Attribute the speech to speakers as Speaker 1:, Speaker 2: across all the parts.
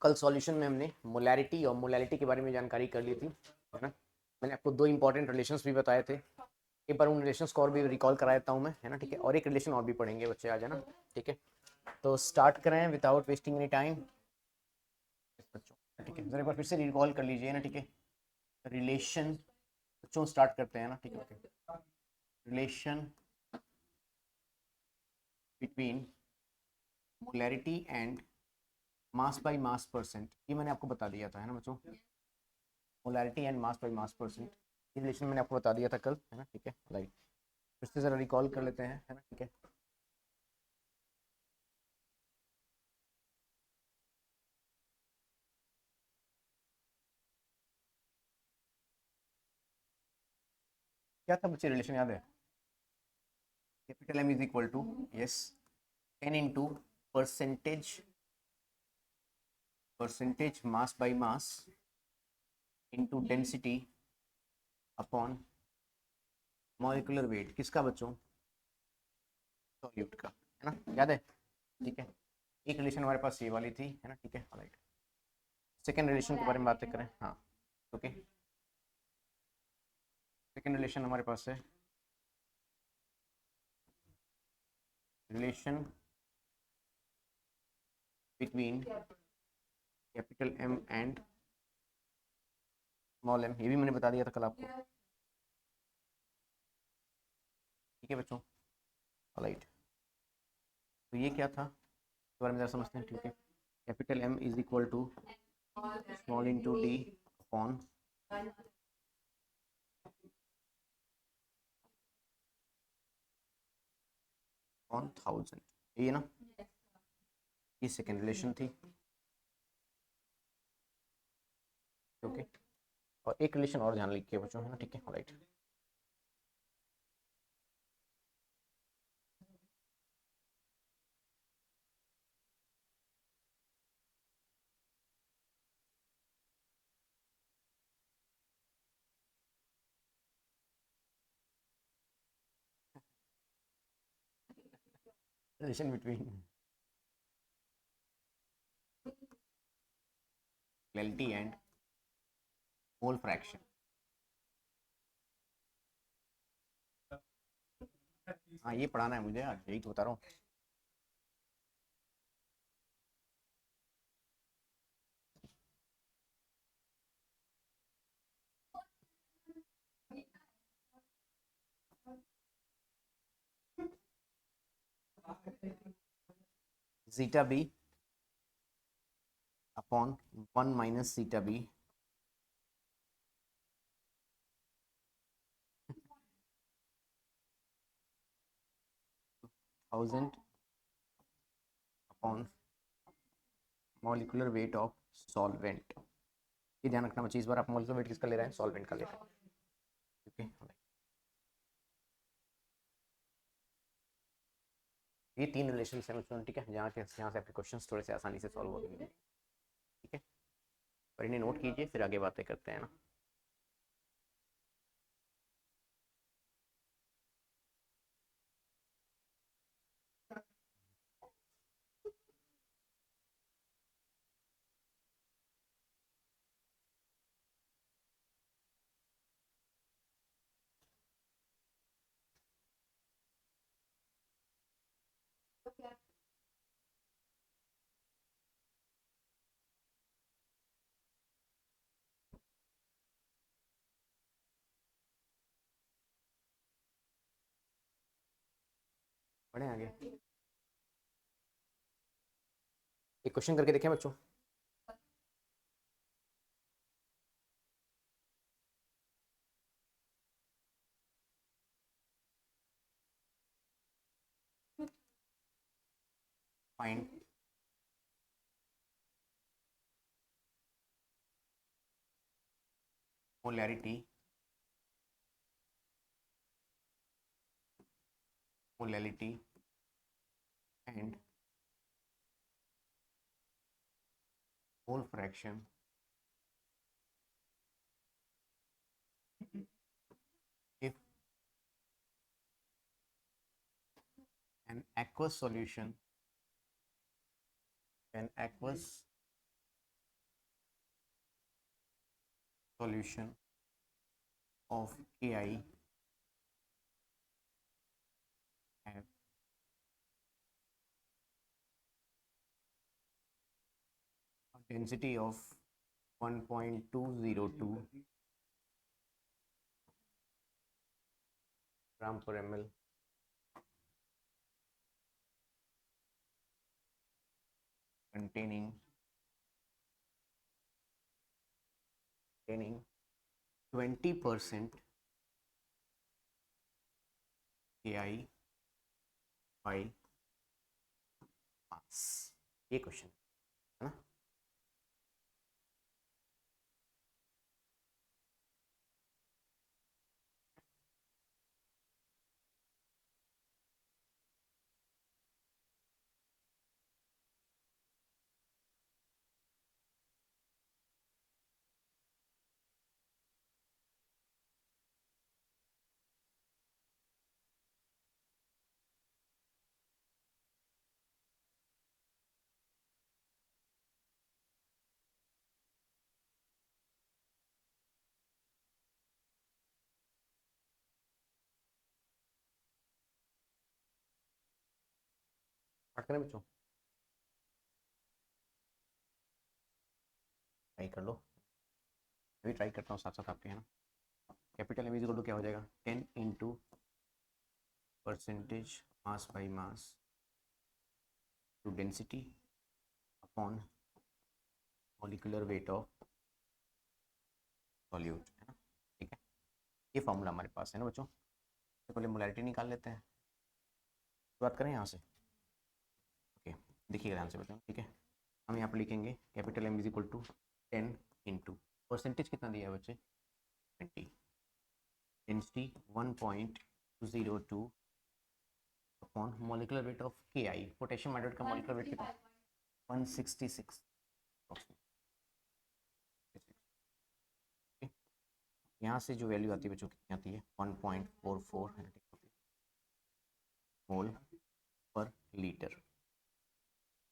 Speaker 1: कल सॉल्यूशन में हमने मोलैरिटी और मोलैलिटी के बारे में जानकारी कर ली थी, है ना। मैंने आपको दो इंपॉर्टेंट रिलेशंस भी बताए थे, एक बार उन रिलेशंस को और भी रिकॉल करा देता हूँ मैं, है ना, ठीक है। और एक रिलेशन और भी पढ़ेंगे बच्चे आज, है ना, ठीक है। तो स्टार्ट करें विदाउट वेस्टिंग एनी टाइम बच्चों, ठीक है। जरा एक बार फिर से रिकॉल कर लीजिए ना, ठीक है। रिलेशन बच्चों स्टार्ट करते हैं ना, ठीक है। Relation between molarity and mass by mass percent, ये मैंने आपको बता दिया था, है ना बच्चों। Molarity and mass by mass percent, ये रिलेशन मैंने आपको बता दिया था कल, है ना, ठीक है। राइट, फिर से ज़रा रिकॉल कर लेते हैं, है ना, ठीक है। क्या था बच्चे रिलेशन, याद है? Capital M is equal to, yes, N into percentage, percentage mass by mass into density upon molecular weight, किसका बच्चों? सॉल्यूट का, है ना, याद है, ठीक है। एक रिलेशन हमारे पास ये वाली थी, है ना, ठीक है। राइट, सेकेंड रिलेशन के बारे में बातें करें, हाँ, ओके। सेकेंड रिलेशन हमारे पास है relation between capital M and small M, ये भी मैंने बता दिया था कल आपको, ठीक है बच्चों। राइट, तो ये क्या था इस बारे में ज़रा समझते हैं, ठीक है। Capital M is equal to small into D upon 1000, ये ना, ये सेकेंड रिलेशन थी, ओके। और एक रिलेशन और ध्यान लिखिए बच्चों, है ना, ठीक है। Right, relation between molality and mole fraction, हाँ ये पढ़ाना है मुझे आज, यही तो बता रहा हूँ। Zeta B upon 1 minus zeta B, 1000 upon molecular weight of solvent. ये ध्यान रखना बच्चे, इस बार आप मॉलिक्यूलर वेट किसका ले रहे हैं? सॉल्वेंट का ले रहे हैं, ओके। ये तीन रिलेशन हैं बच्चों, ठीक है, जहाँ से आपके क्वेश्चन थोड़े से आसानी से सॉल्व हो जाएंगे, ठीक है। पर इन्हें नोट कीजिए, फिर आगे बातें करते हैं ना। बढ़े आगे, एक क्वेश्चन करके देखें बच्चों। Find molarity, molality and mole fraction if an aqueous solution, an aqueous solution of Ki have a density of 1.202 gram per ml containing 20% Ki by mass। ये क्वेश्चन है ना। स्टार्ट करें बच्चों, ट्राई कर लो, मैं भी ट्राई करता हूँ साथ साथ आपके, है ना। कैपिटल एम इक्वल टू क्या हो जाएगा, 10 into percentage mass by mass to density upon molecular weight of solute, है ना। ठीक है, ये फॉर्मूला हमारे पास है ना बच्चों। तो पहले मोलैरिटी निकाल लेते हैं, बात करें यहाँ से। ओके, देखिएगा ध्यान से बच्चों, ठीक है। हम यहाँ पर लिखेंगे capital M is equal to 10 into percentage कितना दिया है बच्चे, 20, density 1.02 upon molecular weight of K I. Potassium hydrate का मॉलिक्यूलर वेट कितना, 166। यहाँ से जो वैल्यू आती है बच्चों कितनी आती है, 1.44 मोल पर लीटर।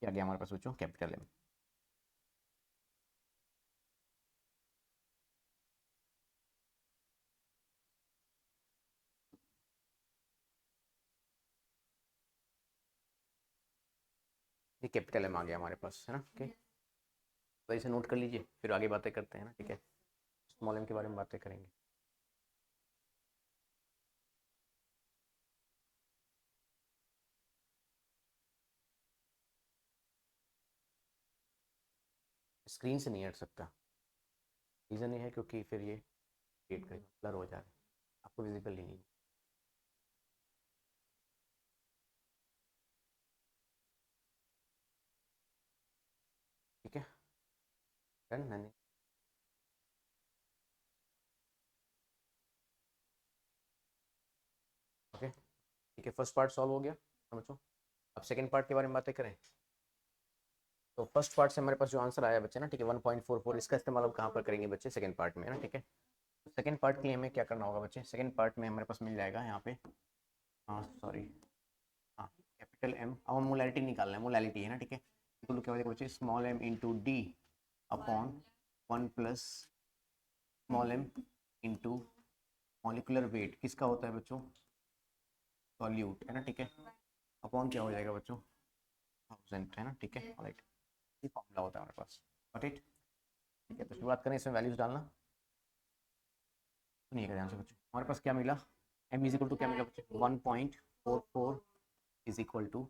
Speaker 1: क्या गया हमारे पास बच्चों, कैपिटल एम। ये कैपिटल एम आ गया हमारे पास, है ना। ओके, तो इसे नोट कर लीजिए, फिर आगे बातें करते हैं ना, ठीक है। स्मॉल एम के बारे में बातें करेंगे। स्क्रीन से नहीं हट सकता, रीज़न ये है क्योंकि फिर ये क्रिएट करेगा, ब्लर हो जाएगा, आपको विजिबल ही नहीं। ठीक है, डन मैंने। ओके, ठीक है, फर्स्ट पार्ट सॉल्व हो गया बच्चों। अब सेकंड पार्ट के बारे में बातें करें। तो फर्स्ट पार्ट से हमारे पास जो आंसर आया बच्चे ना, ठीक है, 1.44, इसका इस्तेमाल अब कहाँ पर करेंगे बच्चे, सेकंड पार्ट में, है ना। ठीक है, सेकंड पार्ट के लिए हमें क्या करना होगा बच्चे, सेकंड पार्ट में हमारे पास मिल जाएगा यहाँ पे, हाँ सॉरी, हाँ कैपिटल एम, अब हम मोलैरिटी निकालना है, मोलैरिटी है ना। ठीक है, तो क्या हो जाएगा बच्चे, small m into D upon 1 plus small m into molecular weight किसका होता है बच्चों, सॉल्यूट, है ना। ठीक है, अपॉन क्या हो जाएगा बच्चों, 1000, है ना। ठीक है, राइट, ये फॉर्मूला होता है हमारे पास, गॉट इट। ठीक है, तो शुरुआत करें इसमें वैल्यूज डालना। सुनिएगा ध्यान से बच्चों, हमारे पास क्या मिला, एम इज इक्वल टू क्या मिला बच्चों, 1.44 इज इक्वल टू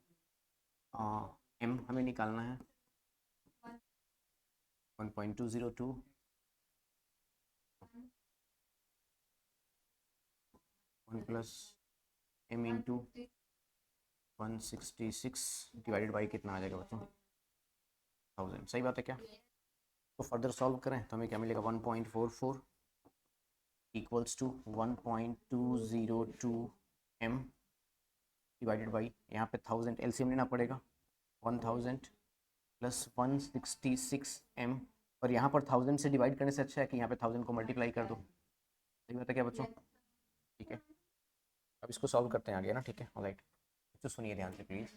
Speaker 1: एम हमें निकालना है 1.202 1 plus m into 166 divided by कितना आ जाएगा बच्चों, 1000। सही बात है क्या। तो फर्दर सॉल्व करें तो हमें क्या मिलेगा, 1.44 equals to 1.202 m divided by, यहाँ पे 1000 एलसीएम लेना पड़ेगा, 1000 प्लस 166 एम, और यहाँ पर 1000 से डिवाइड करने से अच्छा है कि यहाँ पे 1000 को मल्टीप्लाई कर दो। सही बात है क्या बच्चों। ठीक है, अब इसको सॉल्व करते हैं आगे ना। ठीक है, ऑलराइट, तो सुनिए ध्यान से प्लीज़।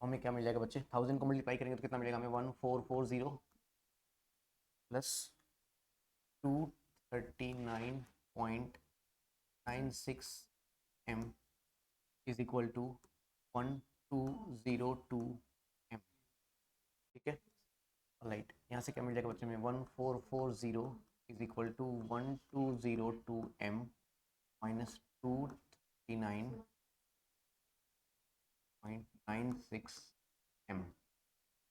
Speaker 1: हमें क्या मिल जाएगा बच्चे, 1000 को मल्टीप्लाई करेंगे तो कितना मिलेगा हमें, 1440 plus 239.96 m is equal to 1202 m। ठीक है, राइट। यहाँ से क्या मिल जाएगा बच्चे में, 1440 is equal to 1202 m minus 239.96 m।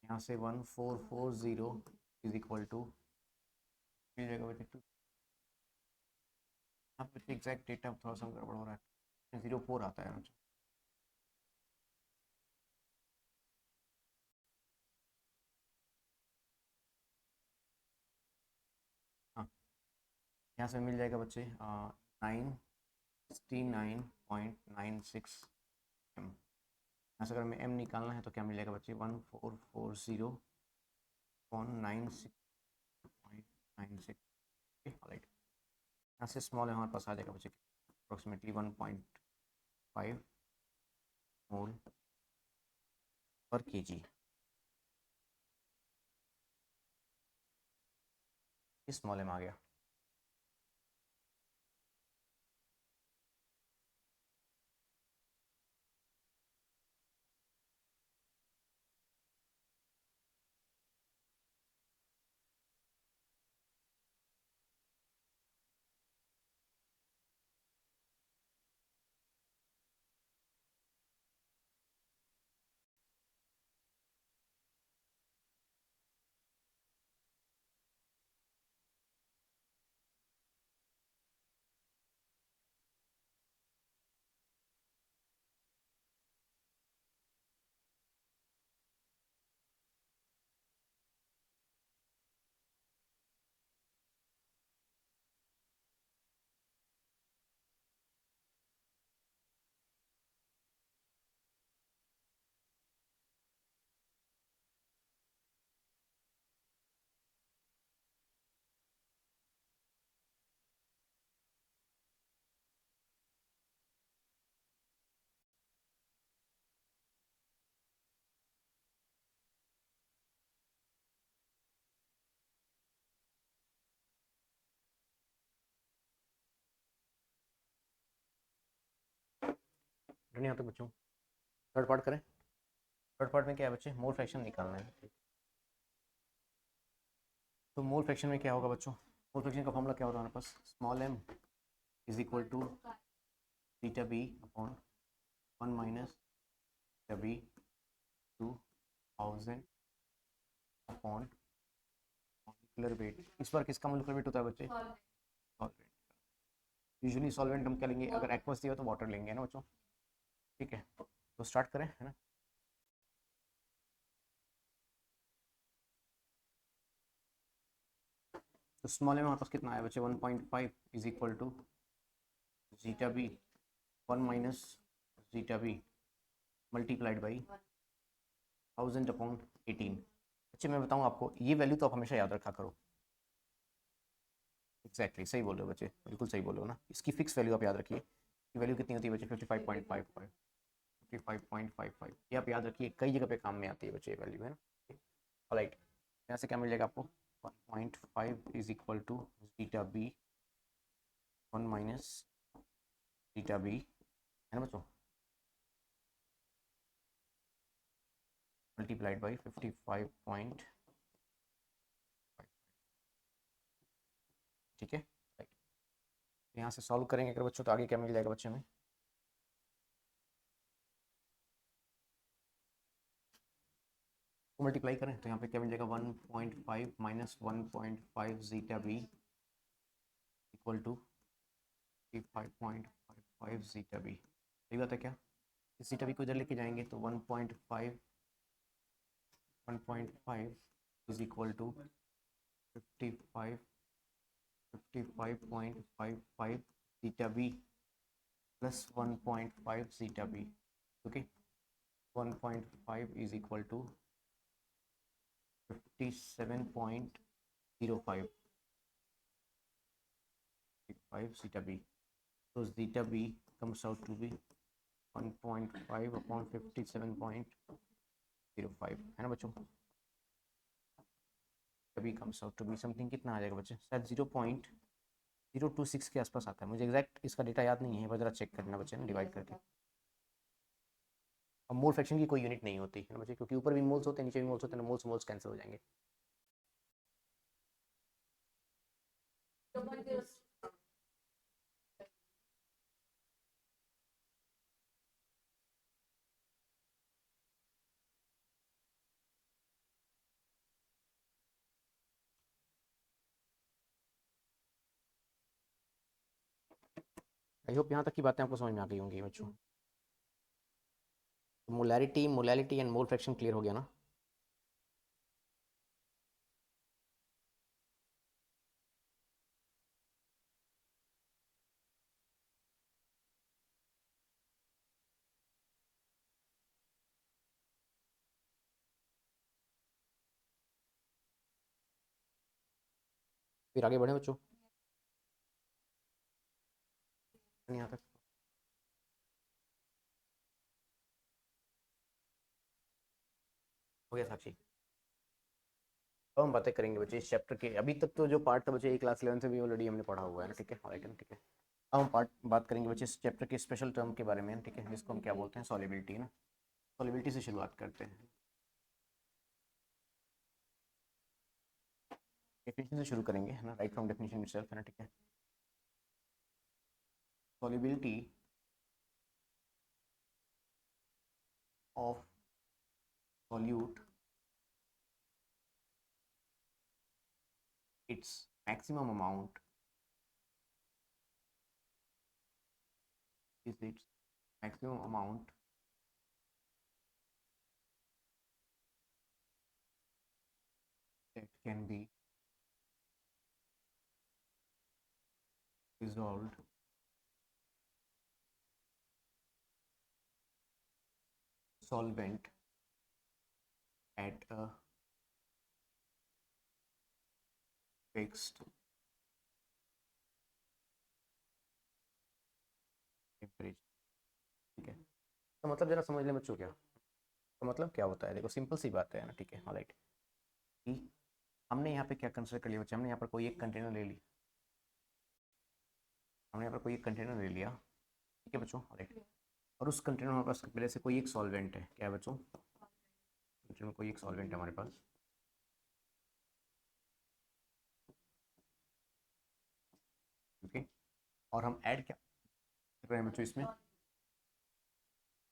Speaker 1: यहाँ से 1440 इज इक्वल टू मिल जाएगा बच्चे टू, यहाँ पे एग्जैक्ट डेटा थोड़ा सा गड़बड़ हो रहा है, 04 आता है बच्चों। हाँ, यहाँ से मिल जाएगा बच्चे 969.96 m। यहाँ से अगर हमें m निकालना है तो क्या मिल जाएगा बच्चे, 1440.96, राइट। यहाँ से स्मॉल है हमारे पास आ जाएगा बच्चे अप्रोक्सीमेटली 1.5 मोल पर kg। इस स्मॉल एम आ गया। नहीं आता बच्चों, थर्ड पार्ट करें। थर्ड पार्ट में क्या है बच्चे, मोल फ्रैक्शन निकालना है। तो मोल फ्रैक्शन में क्या होगा बच्चों, मोल फ्रैक्शन का फॉर्मूला क्या होता है हमारे पास, small m is equal to beta B upon 1 minus beta B 2000 upon molecular weight. इस बार किसका मोलिकुलर वेट होता है बच्चे, सॉल्वेंट। यूजुअली सॉल्वेंट हम क्या लेंगे, अगर एक्वस दिया तो वाटर लेंगे ना बच्चों। ठीक है, तो स्टार्ट करें, है ना। तो स्मॉल में हमारे पास कितना आया बच्चे, 1.5 is equal to zeta b 1 minus zeta b multiplied by 1000 upon 18। बच्चे मैं बताऊँ आपको, ये वैल्यू तो आप हमेशा याद रखा करो। एग्जैक्टली सही बोल रहे हो बच्चे, बिल्कुल सही बोल रहे हो ना। इसकी फिक्स वैल्यू आप याद रखिए, ये वैल्यू कितनी होती है बच्चे, 55.55, 55.55। ये आप याद रखिए, कई जगह पे काम में आती है बच्चे ये वैल्यू, है ना। राइट, यहाँ से क्या मिल जाएगा आपको, 1.5 is equal to zeta b 1 minus zeta b, है ना बच्चों, मल्टीप्लाइड बाई 55.5। ठीक है, राइट। यहाँ से सॉल्व करेंगे अगर बच्चों तो आगे क्या मिल जाएगा बच्चे में, मल्टीप्लाई करें तो यहाँ पे क्या मिल जाएगा, 1.5 minus 1.5 zeta b equal to 55.55 zeta b. सही बात है क्या, इस जीटा बी को इधर लेके जाएंगे तो 1.5 is equal to 55 55.55 zeta b plus 1.5 zeta b. Okay, 1.5 is equal to 57.05 zeta b. So zeta b comes out to be 1.5 upon 57.05 0.05 है ना बच्चों, अभी comes out to be something, कितना आ जाएगा बच्चे, शायद 0.026 के आसपास आता है, मुझे एग्जैक्ट इसका डेटा याद नहीं है, बस जरा चेक करना बच्चे ना डिवाइड करके। और मोल फ्रैक्शन की कोई यूनिट नहीं होती है ना बच्चे, क्योंकि ऊपर भी मोल्स होते हैं नीचे भी मोल्स होते हैं, मोल्स मोल्स कैंसिल हो जाएंगे। आई होप यहाँ तक की बातें आपको समझ में आ गई होंगी बच्चों। Molarity molality and mole fraction clear हो गया ना। फिर आगे बढ़े बच्चों, यहाँ तक हो गया साक्षी। अब हम बातें करेंगे बच्चे इस चैप्टर के, अभी तक तो जो पार्ट था बच्चे क्लास 11 से भी ऑलरेडी हमने पढ़ा हुआ है ना, ठीक है राइट है, ठीक है। अब हम बात करेंगे बच्चे इस चैप्टर के स्पेशल टर्म के बारे में, ठीक है, जिसको हम क्या बोलते हैं, सॉल्युबिलिटी ना। सॉल्युबिलिटी से शुरुआत करते हैं, डेफिनेशन से शुरू करेंगे है ना, राइट फ्रॉम डेफिनेशन इटसेल्फ है ना, ठीक है। Solubility of solute its maximum amount is its maximum amount that can be dissolved solvent at a fixed temperature, ठीक है। तो मतलब जरा समझ लें बच्चों, क्या तो मतलब क्या होता है, देखो सिंपल सी बात है ना, ठीक है ऑलराइट, कि हमने यहाँ पे क्या कंसिडर कर लिया बच्चे, हमने यहाँ पर कोई एक कंटेनर ले लिया, हमने यहाँ पर कोई एक कंटेनर ले लिया, ठीक है बच्चों ऑलराइट। और उस कंटेनर में हमारे पास पहले से कोई एक सॉल्वेंट है, क्या है बच्चों, कंटेनर में कोई एक सॉल्वेंट है हमारे पास, ओके। और हम ऐड क्या कर रहे हैं बच्चों इसमें,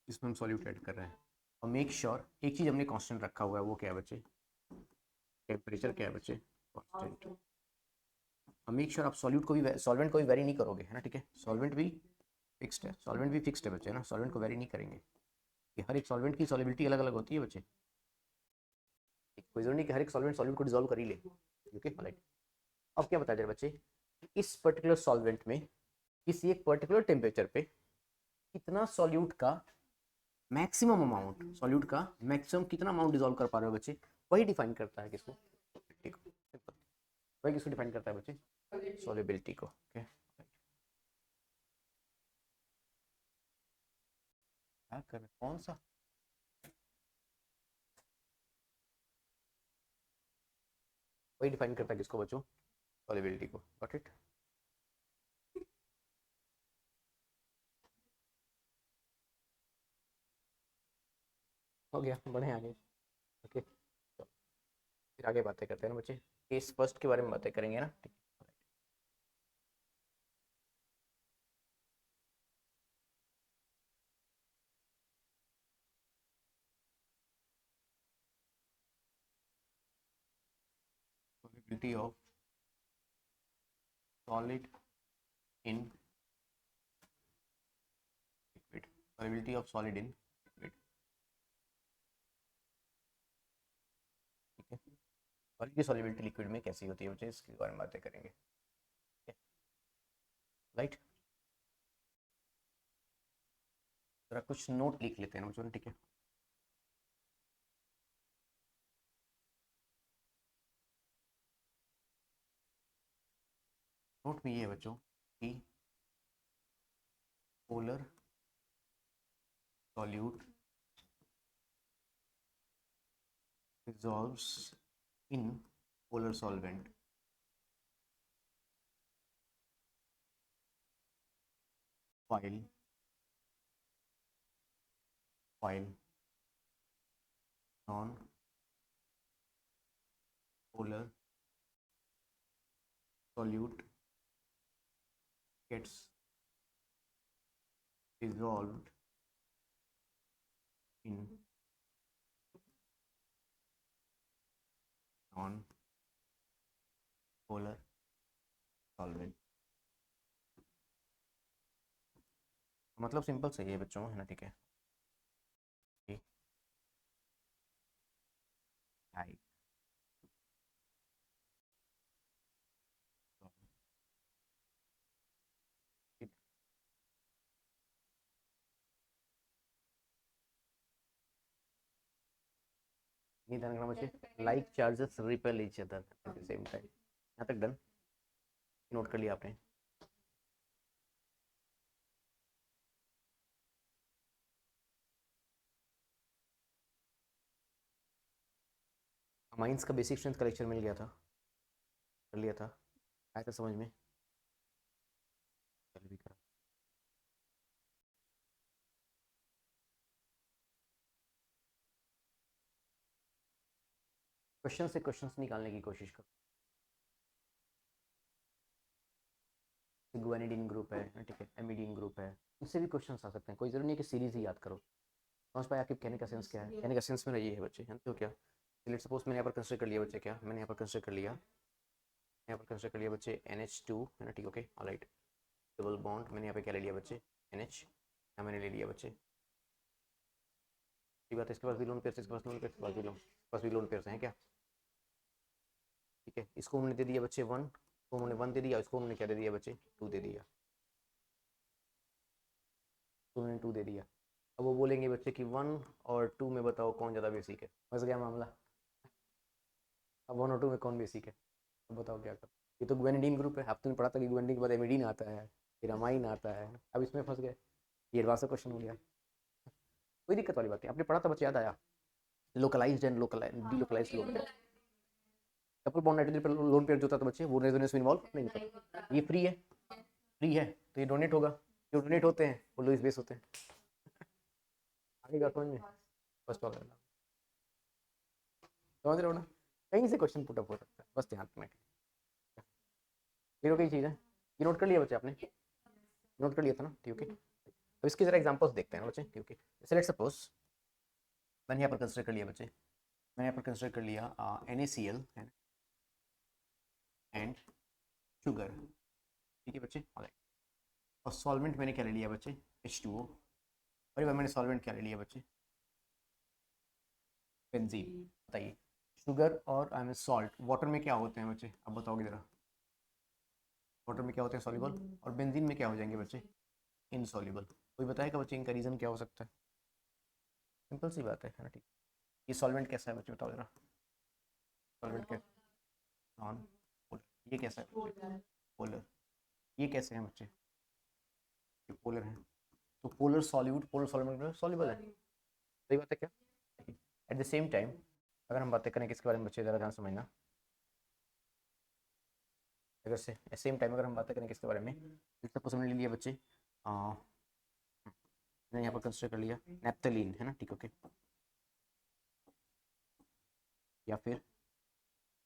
Speaker 1: इसमें हम सॉल्यूट ऐड कर रहे हैं। और मेक श्योर एक चीज़ हमने कांस्टेंट रखा हुआ है, वो क्या है बच्चे, टेम्परेचर क्या है बच्चे, कांस्टेंट। और मेक श्योर आप सॉल्यूट को भी सॉल्वेंट को भी वेरी नहीं करोगे है ना, ठीक है, सॉल्वेंट भी फिक्स्ड है, सॉल्वेंट भी फिक्स्ड है बच्चे ना, सॉल्वेंट को वेरी नहीं करेंगे, कि हर एक सॉल्वेंट की सॉलिबिलिटी अलग अलग होती है बच्चे, कोई जरूरी नहीं कि हर एक सॉल्वेंट सॉल्यूट को डिजोल्व कर ही ले, ओके राइट। अब क्या बताया जाए बच्चे, इस पर्टिकुलर सॉल्वेंट में किसी एक पर्टिकुलर टेम्परेचर पे कितना सॉल्यूट का मैक्सिमम अमाउंट, सॉल्यूट का मैक्सिमम कितना अमाउंट डिजोल्व कर पा रहे हो बच्चे, वही डिफाइन करता है किसको, ठीक, वही किसको डिफाइन करता है बच्चे, सॉल्युबिलिटी को, ओके। क्या कर रहे, कौन सा, वही डिफाइन करता है किसको बच्चों, सॉल्युबिलिटी को, गॉट इट। हो गया, बढ़े आगे, ओके। तो फिर आगे बातें करते हैं ना बच्चे, केस फर्स्ट के बारे में बातें करेंगे ना, ठीक। Solubility of solid in liquid, solubility of solid in liquid, ठीक है। सॉलिड की सॉल्युबिलिटी लिक्विड में कैसी होती है बच्चे, इसके बारे में बातें करेंगे, राइट। जरा कुछ नोट लिख लेते हैं ना बच्चों, ठीक है। नोट में ये है बच्चों कि polar solute dissolves in polar solvent. While non-polar solute gets dissolved in non-polar solvent. मतलब सिंपल सही है बच्चों, है ना, ठीक है। हाई नहीं ध्यान रखना बच्चे, like charges repel each other at the same time. यहाँ तक डन, नोट कर लिया आपने। माइंस का बेसिक स्ट्रेंथ का लेक्चर मिल गया था, कर लिया था, आया था समझ में, चल भी करा। क्वेश्चन से क्वेश्चंस निकालने की कोशिश करो। ग्वेनिडीन ग्रुप है, ठीक है, एमिडीन ग्रुप है, इससे भी क्वेश्चंस आ सकते हैं, कोई जरूरी नहीं है कि सीरीज ही याद करो। समझ पाए आपके कहने का सेंस क्या है? कहने का सेंस मेरा ये है बच्चे, है तो क्या, लेट्स सपोज मैंने यहाँ पर कंसिडर कर लिया बच्चे, क्या मैंने यहाँ पर कंसिडर कर लिया, यहाँ पर कंसिडर कर लिया बच्चे NH2, है ना, ठीक, ओके ऑलराइट। डबल बॉन्ड मैंने यहाँ पे क्या ले लिया बच्चे, NH, यहाँ मैंने ले लिया बच्चे, ठीक बात है। इसके पास भी लोन पेयर से, इसके पास लोन पेयर, इसके पास भी लोन, पास भी लोन पेयर से हैं क्या, ठीक है। इसको हमने दे दिया बच्चे 1, इसको हमने 1 दे दिया, इसको हमने क्या दे दिया बच्चे, 2 दे दिया, तो हमने 2 दे दिया। अब वो बोलेंगे बच्चे कि 1 और 2 में बताओ कौन ज़्यादा बेसिक है, फंस गया मामला। अब 1 और 2 में कौन बेसिक है, अब बताओ क्या करो। ये तो ग्वेनिडीन ग्रुप है, अब तुमने पढ़ा था कि ग्वेनिडीन के बाद एमिडीन आता है, फिर अमाइन आता है, अब इसमें फंस गए, ये एडवांस क्वेश्चन हो गया। कोई दिक्कत वाली बात नहीं, आपने पढ़ा था बच्चे, याद आया। Localised and localise delocalised lone pair, double bond nitrogen पर लोन पेयर जो होता था बच्चे, वो रेजोनेंस में इन्वॉल्व नहीं होता। ये फ्री है, फ्री है तो ये डोनेट होगा, जो डोनेट होते हैं वो लुईस बेस होते हैं। आगे बात समझ में, बस तो समझ रहे हो ना, कहीं से क्वेश्चन पुट अप हो सकता है, बस ध्यान रखना। ये कई चीज़ है, ये नोट कर लिया बच्चे आपने, नोट कर लिया था ना, ठीक है। तो इसके जरा एग्जांपल्स देखते हैं बच्चे, ठीक है। जैसे लेट्स सपोज मैंने यहाँ पर कंसिडर कर लिया बच्चे, मैंने यहाँ पर कंसिडर कर लिया NaCl एंड शुगर, ठीक है बच्चे, और सॉल्वेंट मैंने क्या ले लिया बच्चे, H2O, और ये मैंने सॉल्वेंट क्या ले लिया बच्चे, बेंजीन। बताइए, शुगर और आई मीन सॉल्ट वाटर में क्या होते हैं बच्चे, अब बताओगे जरा, वाटर में क्या होते हैं, सॉल्युबल, और बेंजीन में क्या हो जाएंगे बच्चे, इनसॉल्युबल। कोई बताएगा बच्चे इनका रीज़न क्या हो सकता है? सिंपल सी बात है ना, ठीक। ये सॉल्वेंट कैसा है बच्चे, बताओ जरा, सॉल्वेंट कैसा, नॉन पोलर, ये कैसा है बच्चे, पोलर, ये कैसे हैं बच्चे, ये पोलर हैं, तो polar solute, polar solvent soluble है, सही बात है क्या। एट द सेम टाइम अगर हम बातें करें किसके बारे में बच्चे, ज़रा ध्यान समझना, अगर से सेम टाइम अगर हम बातें करें किसके बारे में, सपोज हमने ले लिया बच्चे, मैंने यहाँ पर कंसिडर कर लिया नेप्थलीन, है ना, ठीक, ओके, या फिर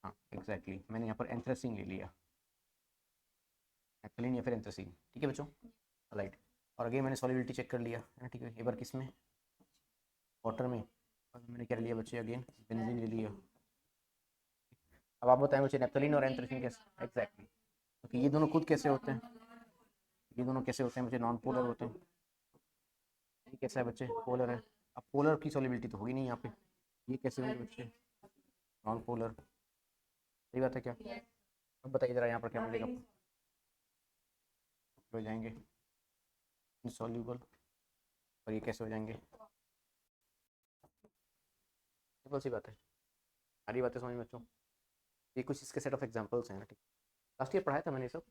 Speaker 1: हाँ एग्जैक्टली मैंने यहाँ पर एंथ्रेसिन ले लिया, नेप्थलीन या फिर एंथ्रेसिन, ठीक है बच्चों, राइट। और अगेन मैंने सॉलिबिलिटी चेक कर लिया, है ना, ठीक है, एक बार किस में, वाटर में, और मैंने क्या लिया बच्चे, अगेन बेंजीन ले लिया। अब आप बताएं बच्चे नेप्थलीन और एंथ्रेसिन कैसे, एग्जैक्टली, क्योंकि ये दोनों खुद कैसे होते हैं, ये दोनों कैसे होते हैं बच्चे, नॉन पोलर होते हैं, ये कैसा है बच्चे, पोलर है। अब पोलर की सॉलिबिलिटी तो होगी नहीं यहाँ पे, ये कैसे होंगे बच्चे, नॉन पोलर, सही बात है क्या। अब बताइए जरा यहाँ पर क्या मिलेगा, हो जाएंगे इनसॉल्यूबल, और ये कैसे हो जाएंगे, सिंपल सी बात है, सारी बातें समझ में बच्चों। ये कुछ इसके सेट ऑफ एग्जांपल्स हैं ना, ठीक, लास्ट ईयर पढ़ाया था मैंने सब।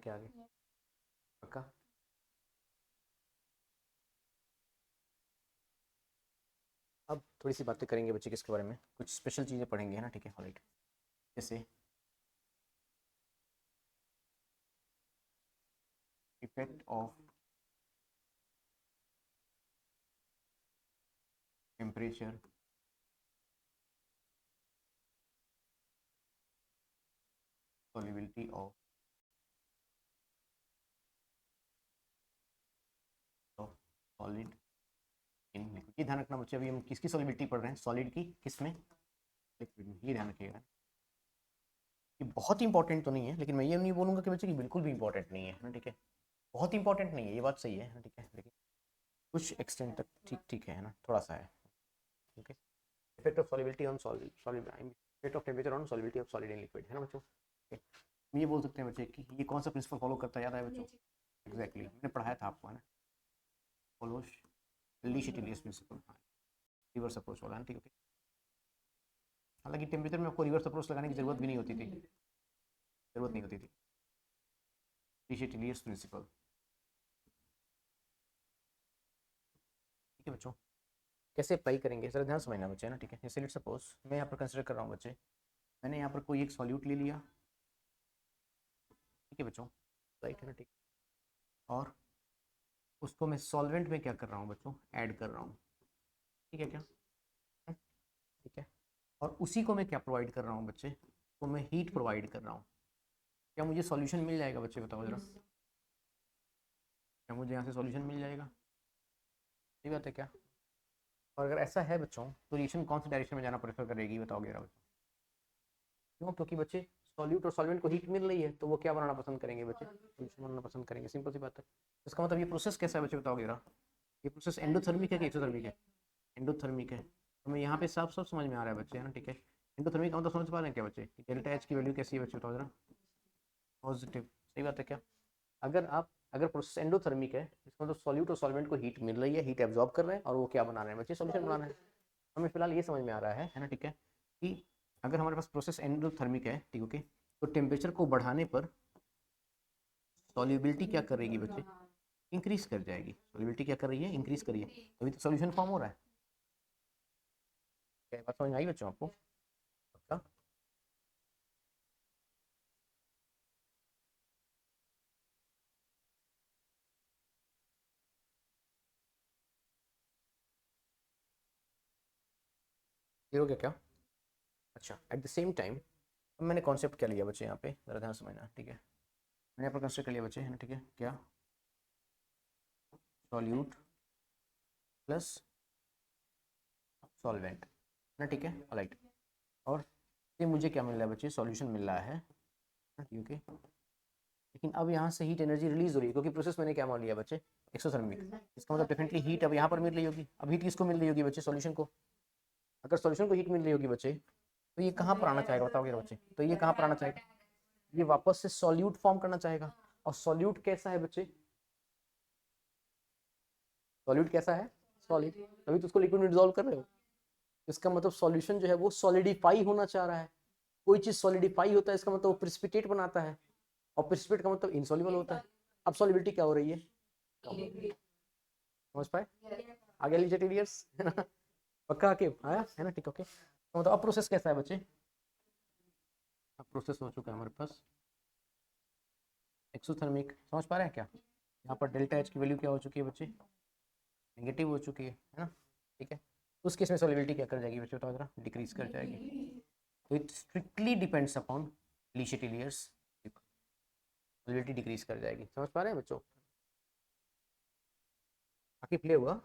Speaker 1: क्या आगे पक्का। अब थोड़ी सी बातें करेंगे बच्चे किसके बारे में, कुछ स्पेशल चीज़ें पढ़ेंगे है ना, ठीक है ऑलराइट। जैसे effect of temperature solubility of solid in liquid. ये ध्यान रखना बच्चे, अभी हम किसकी सॉलिबिलिटी पढ़ रहे हैं, सॉलिड की, किस में, लिक्विड में। ये ध्यान रखिएगा, ये बहुत इंपॉर्टेंट तो नहीं है, लेकिन मैं ये नहीं बोलूँगा कि बच्चे की बिल्कुल भी इंपॉर्टेंट नहीं है ना, ठीक है। बहुत इंपॉर्टेंट नहीं है, ये बात सही है ना, ठीक है, लेकिन कुछ एक्सटेंट तक ठीक ठीक है ना, थोड़ा सा है। Okay, effect of solubility on solid effect of temperature on solubility of solid in liquid, है ना बच्चों। हम ये बोल सकते हैं बच्चे कि ये कौन सा प्रिंसिपल फॉलो करता है, याद है बच्चों, एग्जैक्टली मैंने पढ़ाया था आपको, है ना, फॉलोज ली शेटिलियस प्रिंसिपल, रिवर्स अप्रोच वाला है, ठीक है। हालांकि टेम्परेचर में आपको रिवर्स अप्रोच लगाने की जरूरत भी नहीं होती थी, जरूरत नहीं होती थी, ली शेटिलियस प्रिंसिपल, ठीक है बच्चों। कैसे अप्लाई करेंगे जरा ध्यान समझना बच्चे, है ना, ठीक है। जैसे लेट्स सपोज मैं यहाँ पर कंसिडर कर रहा हूँ बच्चे, मैंने यहाँ पर कोई एक सॉल्यूट ले लिया, ठीक है बच्चों, राइट है ना, ठीक, और उसको मैं सॉल्वेंट में क्या कर रहा हूँ बच्चों, ऐड कर रहा हूँ, ठीक है क्या, ठीक है। और उसी को मैं क्या प्रोवाइड कर रहा हूँ बच्चे, तो मैं हीट प्रोवाइड कर रहा हूँ। क्या मुझे सॉल्यूशन मिल जाएगा बच्चे, बताओ जरा, क्या मुझे यहाँ से सॉल्यूशन मिल जाएगा, सही बात है क्या। और अगर ऐसा है बच्चों, तो रिएक्शन कौन सी डायरेक्शन में जाना प्रेफर करेगी, बताओगे जरा बच्चों, क्यों, क्योंकि बच्चे सॉल्यूट और सॉल्वेंट को हीट मिल रही है, तो वो क्या बनाना पसंद करेंगे बच्चे, सॉल्यूशन बनाना पसंद करेंगे, सिंपल सी बात है। इसका मतलब ये प्रोसेस कैसा है बच्चे, बताओगे जरा, ये प्रोसेस एंडोथर्मिक है कि एक्सोथर्मिक है, एंडोथर्मिक है। हमें यहाँ पे साफ साफ समझ में आ रहा है बच्चे, है ना, ठीक है। एंडोथर्मिक का मतलब समझ पा रहे हैं क्या बच्चे, डेल्टा एच की वैल्यू कैसी है बच्चे, बताओ जरा, पॉजिटिव, सही बात है क्या। अगर प्रोसेस एंडोथर्मिक है, इसका मतलब सॉल्यूट और सॉल्वेंट को हीट मिल रही है, हीट एब्जॉर्ब कर रहे हैं, और वो क्या बना रहे हैं बच्चे, सॉल्यूशन बना रहे हैं। हमें फिलहाल ये समझ में आ रहा है ना, ठीक है, कि अगर हमारे पास प्रोसेस एंडोथर्मिक है, ठीक, ओके, तो टेम्परेचर को बढ़ाने पर सॉल्युबिलिटी क्या करेगी बच्चे, इंक्रीज कर जाएगी। सॉल्युबिलिटी क्या कर रही है, इंक्रीज करिए, तभी तो सॉल्यूशन फॉर्म हो रहा है। क्या बात समझ में आई बच्चों आपको, पक्का। क्लियर हो गया क्या। अच्छा, एट द सेम टाइम अब मैंने कॉन्सेप्ट क्या लिया बच्चे, यहाँ पे जरा ध्यान समझना, ठीक है। मैंने यहाँ पर कंसिडर कर लिया बच्चे, है ना, ठीक है, क्या, सॉल्यूट प्लस सॉल्वेंट, ना, ठीक है राइट। और ये मुझे क्या मिल रहा है बच्चे, सॉल्यूशन मिल रहा है, ठीक है। लेकिन अब यहाँ से हीट एनर्जी रिलीज हो रही है, क्योंकि प्रोसेस मैंने क्या मान लिया बच्चे, एक्सोथर्मिक। इसका मतलब डेफिनेटली हीट अब यहाँ पर मिल रही होगी। अब हीट किसको मिल रही होगी बच्चे, सॉल्यूशन को। अगर सॉल्यूशन को हीट मिल रही होगी बच्चे, तो ये कहाँ पर आना चाहेगा, बताओगे बच्चे, तो ये कहाँ पर आना चाहेगा, ये वापस से सॉल्यूट फॉर्म करना चाहेगा। और सॉल्यूट कैसा है बच्चे, सॉल्यूट कैसा है, सॉलिड, तभी तो उसको लिक्विड में डिसॉल्व कर रहे हो। इसका मतलब सॉल्यूशन जो है वो सॉलिडिफाई होना चाह रहा है। कोई चीज सॉलिडिफाई होता है, इसका मतलब वो प्रेसिपिटेट बनाता है, और प्रेसिपिटेट का मतलब इनसॉल्युबल होता है। अब सॉलिबिलिटी क्या हो रही है, समझ पाए, आगे लीजिए टीडियर्स, है ना, पक्का आके आया है ना, ठीक, ओके। तो मतलब अब प्रोसेस कैसा है बच्चे, अब प्रोसेस हो चुका है हमारे पास एक्सोथर्मिक, समझ पा रहे हैं क्या। यहाँ पर डेल्टा एच की वैल्यू क्या हो चुकी है बच्चे, नेगेटिव हो चुकी है ना, ठीक है। उस केस में सॉलिबिलिटी क्या कर जाएगी बच्चे, बताओ जरा, डिक्रीज कर जाएगी। तो it strictly depends upon Le Chatelier's, solubility decrease कर जाएगी, समझ पा रहे हैं बच्चों, बाकी प्ले हुआ।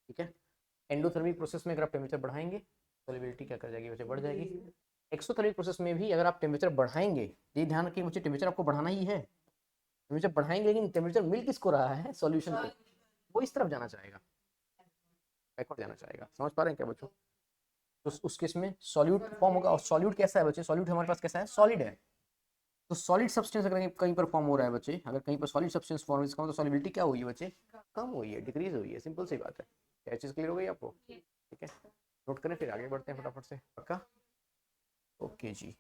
Speaker 1: ठीक है, एंडोथर्मिक प्रोसेस में अगर आप टेम्परेचर बढ़ाएंगे, सॉलिबिलिटी क्या कर जाएगी बच्चे, बढ़ जाएगी। एक्सोथर्मिक प्रोसेस में भी अगर आप टेम्परेचर बढ़ाएंगे, ये ध्यान रखिए बच्चे, टेम्परेचर आपको बढ़ाना ही है, टेम्परेचर बढ़ाएंगे, लेकिन टेम्परेचर मिल किसको रहा है, सॉल्यूशन को, वो इस तरफ जाना चाहेगा, बैकवर्ड जाना चाहेगा, समझ पा रहे हैं क्या बच्चों। तो उस केस में सॉल्यूट फॉर्म होगा, और सॉल्यूट कैसा है बच्चे, सॉल्यूट हमारे पास कैसा है, सॉलिड है। तो सॉलिड सब्सटेंस अगर कहीं पर फॉर्म हो रहा है बच्चे, अगर कहीं पर सॉलिड सब्सटेंस फॉर्म, इसका मतलब सॉलिबिलिटी क्या हुई है बच्चे, कम हुई है, डिक्रीज हुई है, सिंपल सी बात है। क्या चीज़ क्लियर हो गई आपको, ठीक है। नोट करें फिर आगे बढ़ते हैं फटाफट से, पक्का? ओके जी,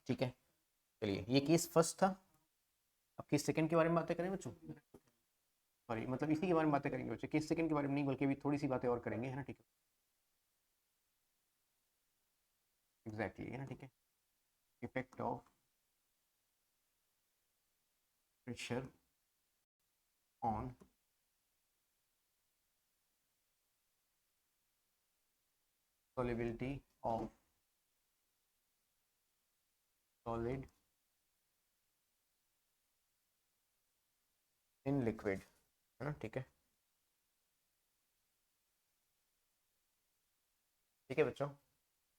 Speaker 1: ठीक है। चलिए, ये केस फर्स्ट था। अब केस सेकंड के बारे में बातें करें बच्चों, सॉरी मतलब इसी के बारे में बातें करेंगे बच्चों, केस सेकंड के बारे में नहीं बल्कि अभी थोड़ी सी बातें और करेंगे, है ना, ठीक है। एग्जैक्टली, है ना, ठीक है। Effect of pressure on solubility of solid in liquid, है ना, ठीक है। ठीक है बच्चों,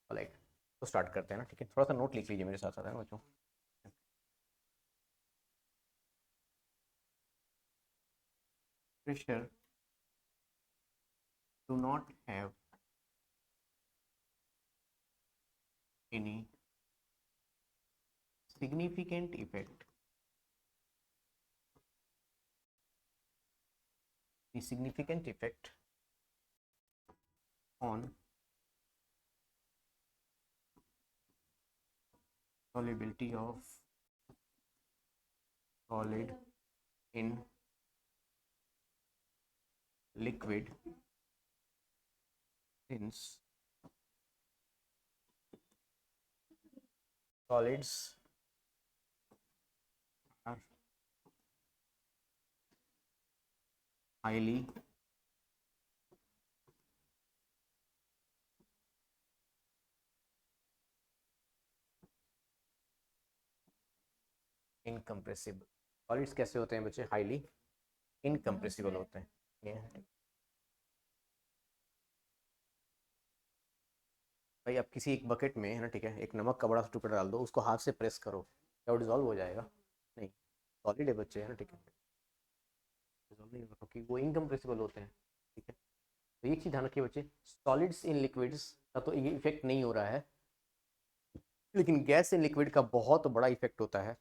Speaker 1: ऑलराइट, तो स्टार्ट करते हैं ना, ठीक है। थोड़ा सा नोट लिख लीजिए मेरे साथ साथ, है ना बच्चों। Pressure do not have any significant effect, the significant effect on solubility of solid in liquid, since solids are highly incompressible. Solids कैसे होते हैं बच्चे? हाईली इनकम्प्रेसिबल होते हैं। ये है। भाई आप किसी एक बकेट में, है ना, ठीक है, एक नमक का बड़ा सा टुकड़ा डाल दो, उसको हाथ से प्रेस करो, क्या वो डिजॉल्व हो जाएगा? नहीं, सॉलिड है बच्चे, है ना, ठीक है, डिजॉल्व नहीं होगा क्योंकि वो इनकम्प्रेसिबल होते हैं, ठीक है। तो ये चीज़ ध्यान रखिए बच्चे, सॉलिड्स इन लिक्विड्स का तो ये इफेक्ट नहीं हो रहा है, लेकिन गैस इन लिक्विड का बहुत बड़ा इफेक्ट होता है,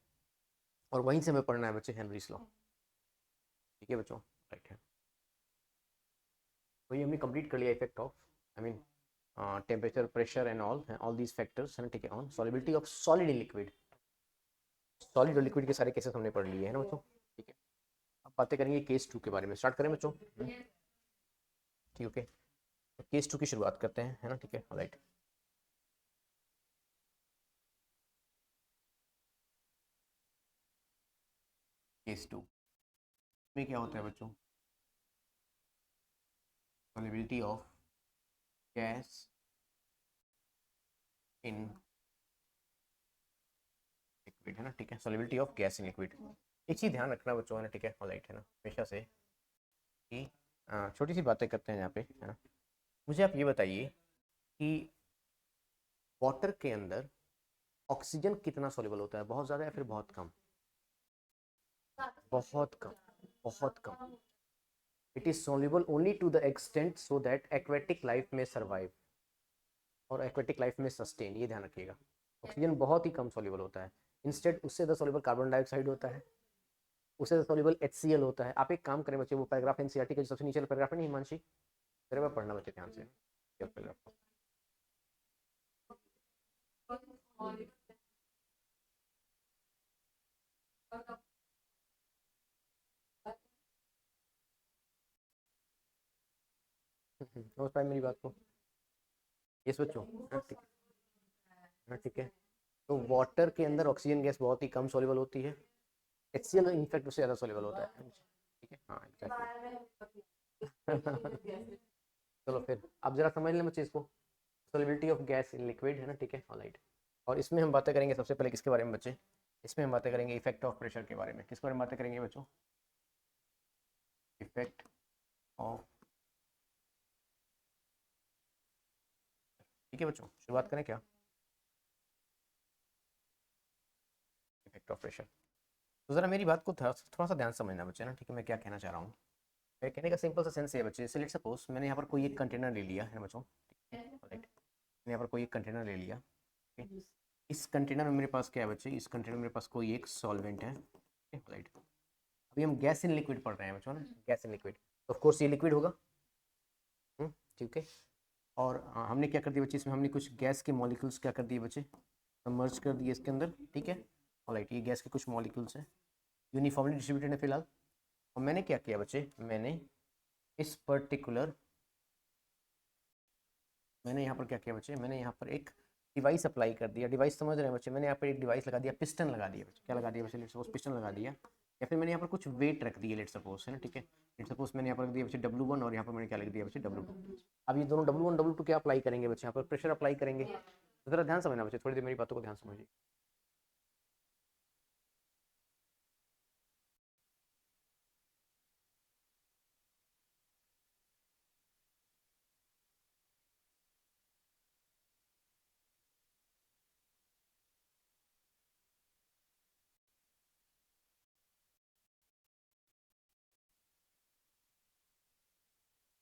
Speaker 1: और वहीं से हमें पढ़ना है बच्चे हेनरीज लॉ, ठीक है बच्चों, राइट है। तो ये हमने कंप्लीट कर लिया effect of, I mean temperature, pressure and all these factors, है ना, ठीक है, on solubility of solid in liquid. Solid और लिक्विड के सारे केसेस हमने पढ़ लिए, है ना बच्चों, ठीक है। अब बातें करेंगे केस 2 के बारे में, स्टार्ट करें बच्चों? ठीक है, तो केस 2 की शुरुआत करते हैं, है ना, ठीक है, राइट। केस 2 में क्या होता है बच्चों? Solubility of gas in liquid, है ना, ठीक है, solubility of gas in liquid. एक चीज़ ध्यान रखना बच्चों, है ना, ठीक है, राइट, है ना, हमेशा से कि छोटी सी बातें करते हैं यहाँ पे, है ना। मुझे आप ये बताइए कि वाटर के अंदर ऑक्सीजन कितना सॉल्युबल होता है, बहुत ज़्यादा या फिर बहुत कम? बहुत कम, बहुत कम। It is soluble only to the extent so that aquatic life में सर्वाइव और एक्वेटिक लाइफ में सस्टेन, ये ध्यान रखिएगा। ऑक्सीजन बहुत ही कम सॉल्युबल होता है, इंस्टेड उससे ज़्यादा सॉल्युबल कार्बन डाइऑक्साइड होता है, उससे ज़्यादा सॉल्युबल HCl होता है। आप एक काम करें बच्चे, वो पैराग्राफ एनसीईआरटी का जो सबसे नीचे पैराग्राफ है नहीं हिमांशी, तेरे में पढ़ना बच्चे ध्यान से पैराग्राफ। समझ पाए मेरी बात को? यस बच्चों, हाँ, ठीक है, हाँ, ठीक है। तो वाटर के अंदर ऑक्सीजन गैस बहुत ही कम सॉल्युबल होती है, HCl इनफैक्ट उससे ज़्यादा सॉल्युबल होता है, ठीक है, हाँ एग्जैक्टली। चलो फिर आप जरा समझ लें बच्चे इसको, solubility of gas in liquid, है ना, ठीक है, ऑलराइट। और इसमें हम बातें करेंगे सबसे पहले किसके बारे में बच्चे? इसमें हम बातें करेंगे इफेक्ट ऑफ प्रेशर के बारे में। किसके बारे में बातें करेंगे बच्चों? इफेक्ट ऑफ, ठीक है बच्चों, शुरुआत करें क्या? Effect of pressure. तो ज़रा मेरी बात को थोड़ा सा ध्यान समझना बच्चे ना, ठीक है, मैं क्या कहना चाह रहा हूँ। मेरे कहने का सिंपल सा सेंस है बच्चे, जैसे लेट सपोज मैंने यहाँ पर कोई एक कंटेनर ले लिया है बच्चों, राइट, मैंने यहाँ पर कोई एक कंटेनर ले लिया, ठीक है? इस कंटेनर में मेरे पास क्या है बच्चे? इस कंटेनर में मेरे पास कोई एक सॉल्वेंट है, राइट। अभी हम गैस इन लिक्विड पढ़ रहे हैं बच्चों ना, गैस इन लिक्विड, तो ऑफ कोर्स ये लिक्विड होगा, ठीक है। और हमने क्या कर दिया बच्चे, इसमें हमने कुछ गैस के मॉलिक्यूल्स क्या कर दिए बच्चे, मर्ज कर दिए इसके अंदर, ठीक है। ऑलराइट, ये गैस के कुछ मॉलिक्यूल्स हैं, यूनिफॉर्मली डिस्ट्रीब्यूटेड है फिलहाल। और मैंने क्या किया बच्चे, मैंने यहाँ पर क्या किया बच्चे, मैंने यहाँ पर एक डिवाइस अप्लाई कर दिया। डिवाइस समझ रहे हैं बच्चे, मैंने यहाँ पर एक डिवाइस लगा दिया, पिस्टन लगा दिया बच्चे। क्या लगा दिया बच्चे, लेट सपोज पिस्टन लगा दिया। या फिर मैंने यहाँ पर कुछ वेट रख दिए, लेट सपोज, है ना, ठीक है। लेट सपोज मैंने यहाँ पर रख दिया बच्चे W1 और यहाँ पर मैंने क्या लिख दिया बच्चे W2। अब ये दोनों W1 W2 क्या अप्लाई करेंगे बच्चे, यहाँ पर प्रेशर अप्लाई करेंगे। तो जरा ध्यान समझना बच्चे, थोड़ी देर मेरी बातों को ध्यान समझिए।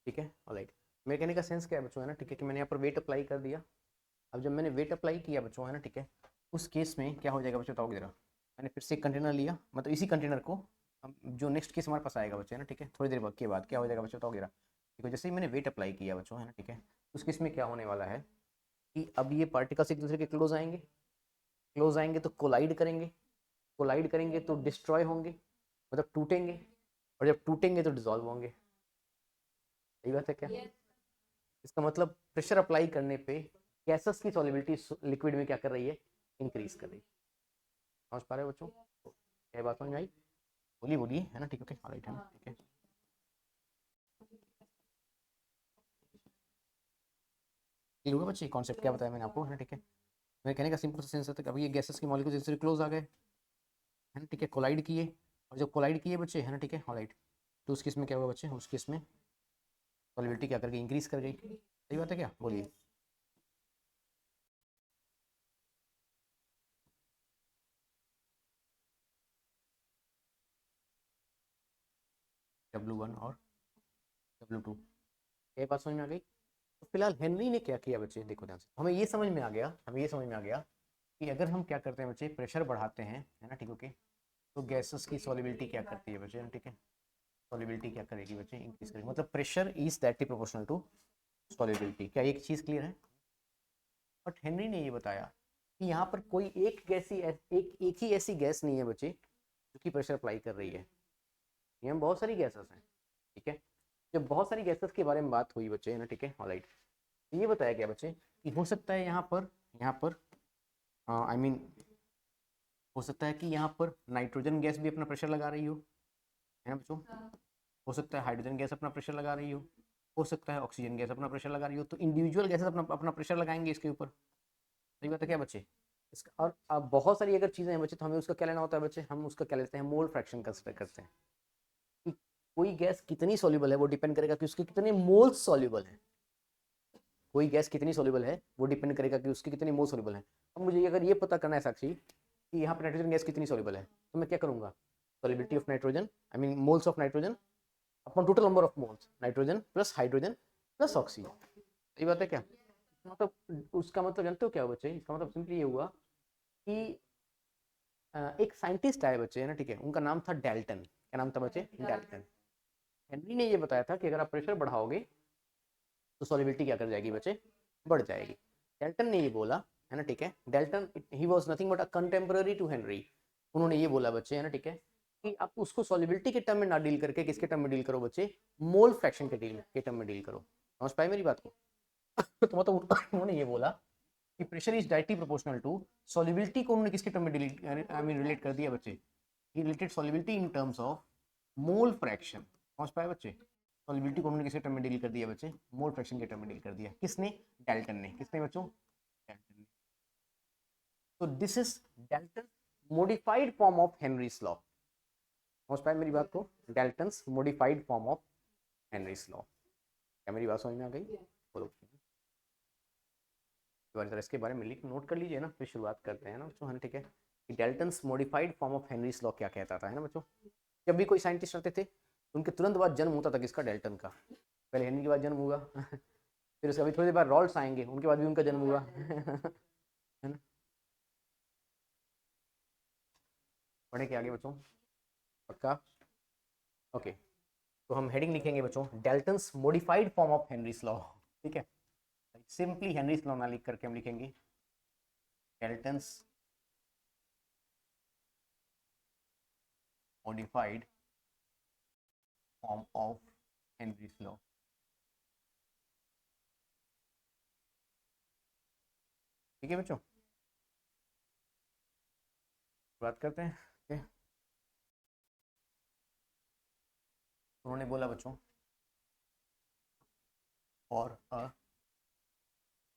Speaker 1: ठीक है, ऑलराइट। मेरे कहने का सेंस क्या है बच्चों, है ना, ठीक है, कि मैंने यहाँ पर वेट अप्लाई कर दिया। अब जब मैंने वेट अप्लाई किया बच्चों, है ना, ठीक है, उस केस में क्या हो जाएगा बच्चों, बताओगे जरा। मैंने फिर से एक कंटेनर लिया, मतलब इसी कंटेनर को, अब जो नेक्स्ट केस हमारे पास आएगा बच्चे, है ना, ठीक है, थोड़ी देर के बाद क्या हो जाएगा बच्चों, बताओगे जरा। देखो जैसे ही मैंने वेट अप्लाई किया बच्चों, है ना, ठीक है, उस केस में क्या होने वाला है कि अब ये पार्टिकल्स एक दूसरे के क्लोज आएंगे तो कोलाइड करेंगे, कोलाइड करेंगे तो डिस्ट्रॉय होंगे, मतलब टूटेंगे, और जब टूटेंगे तो डिजॉल्व होंगे। सही बात है क्या? इसका मतलब प्रेशर अप्लाई करने पे गैसेस की सॉल्युबिलिटी लिक्विड में क्या कर रही है, इंक्रीज कर रही है। समझ पा रहे हो बच्चों, क्या बात समझ में आई? बोलिए बोलिए, है ना, ठीक है, ऑलराइट, है ना, ठीक है। क्लियर होगा बच्चे, कॉन्सेप्ट क्या बताया मैंने आपको, है ना, ठीक है। मेरे कहने का सिंपल सा सेंस है, अभी ये गैसेस की मॉलिक्यूल्स एक दूसरे क्लोज आ गए, है ना, ठीक है, कोलाइड किए, और जब कोलाइड किए बच्चे, है ना, ठीक है, ऑलराइट, तो उस केस में क्या होगा बच्चे, उस केस में सॉल्युबिलिटी क्या कर गई, इंक्रीज कर गई। सही बात है क्या, बोलिए। W1 और W2, ये बात समझ में आ गई। तो फिलहाल हेनरी ने क्या किया बच्चे, देखो ध्यान से, हमें ये समझ में आ गया कि अगर हम क्या करते हैं बच्चे, प्रेशर बढ़ाते हैं, है ना, ठीक, ओके, तो गैसेस की सॉल्युबिलिटी क्या करती है बच्चे, ठीक है, सॉल्युबिलिटी क्या करेगी बच्चे, इंक्रीज करेगी, मतलब pressure is directly proportional to solubility. क्या एक चीज क्लियर है? बट हेनरी ने ये बताया कि यहाँ पर कोई एक ही ऐसी गैस नहीं है बच्चे जो कि प्रेशर अप्लाई कर रही है, यहाँ बहुत सारी गैसेस हैं, ठीक है। जब बहुत सारी गैसेस के बारे में बात हुई बच्चे, है ना, ठीक है, ऑलराइट, ये बताया गया बच्चे कि हो सकता है यहाँ पर आई मीन हो सकता है कि यहाँ पर नाइट्रोजन गैस भी अपना प्रेशर लगा रही हो, है ना बच्चों। हो सकता है हाइड्रोजन गैस अपना प्रेशर लगा रही हो सकता है ऑक्सीजन गैस अपना प्रेशर लगा रही हो, तो इंडिविजुअल गैसेस अपना अपना प्रेशर लगाएंगे इसके ऊपर। सही बात है क्या बच्चे? इसका और अब बहुत सारी अगर चीज़ें हैं बच्चे, तो हमें उसका क्या लेना होता है बच्चे, हम उसका क्या लेते हैं, मोल फ्रैक्शन कंसिडर करते हैं कि कोई गैस कितनी सॉल्युबल है वो डिपेंड करेगा कि उसके कितने मोल्स सॉल्युबल है। कोई गैस कितनी सॉल्युबल है वो डिपेंड करेगा कि उसके कितने मोल सॉल्युबल है। अब मुझे अगर ये पता करना है साक्षी कि यहाँ पर नाइट्रोजन गैस कितनी सॉल्युबल है, तो मैं क्या करूँगा, solubility of nitrogen, I mean moles of nitrogen upon total number of moles, nitrogen plus hydrogen plus oxygen. सही बात है क्या? मतलब उसका मतलब जानते हो क्या बच्चे, इसका मतलब सिंपली ये हुआ कि एक साइंटिस्ट आए बच्चे, है ना, ठीक है, उनका नाम था डेल्टन। क्या नाम था बच्चे, डेल्टन। हेनरी ने ये बताया था कि अगर आप प्रेशर बढ़ाओगे तो सॉल्युबिलिटी क्या कर जाएगी बच्चे, बढ़ जाएगी। डेल्टन ने ये बोला, है ना, ठीक है, Dalton he was nothing but a contemporary to Henry. उन्होंने ये बोला बच्चे, है ना, ठीक है, कि आप उसको सॉल्युबिलिटी के टर्म में ना डील करके किसके टर्म में डील करो बच्चे, मोल फ्रैक्शन के टर्म में डील करो। समझ पाए मेरी बात को? तो मतलब उन्होंने ये बोला कि pressure is directly proportional to solubility को उन्होंने किसके टर्म में डिलीट आई मीन रिलेट कर दिया बच्चे, ही related solubility in terms of mole fraction. समझ पाए बच्चे? सॉल्युबिलिटी को उन्होंने किसके टर्म में डील कर दिया बच्चे, मोल फ्रैक्शन के टर्म में डील कर दिया। किसने? डेल्टन ने। किसने बच्चों? डेल्टन ने। तो this is Dalton modified form of Henry's law. समझ पाए मेरी बात को? Dalton's modified form of Henry's law. क्या मेरी बात समझ में आ गई? बोलो। इसके बारे में लिख नोट कर लीजिए ना, फिर शुरुआत करते हैं ना बच्चों, है ना, ठीक है, कि Dalton's modified form of Henry's law क्या कहता था, है ना बच्चों। जब भी कोई साइंटिस्ट आते थे उनके तुरंत बाद जन्म होता था किसका, डेल्टन का। पहले हेनरी के बाद जन्म हुआ फिर उसके बाद थोड़ी देर बाद रॉल्ट्स आएंगे, उनके बाद भी उनका जन्म हुआ है ना। पढ़े के आगे बच्चों, पक्का? ओके, तो हम हेडिंग लिखेंगे बच्चों, Dalton's modified form of Henry's law. ठीक है, सिंपली हेनरीज लॉ ना लिख करके हम लिखेंगे Dalton's modified form of Henry's law. ठीक है बच्चों, बात करते हैं। उन्होंने बोला बच्चों और अ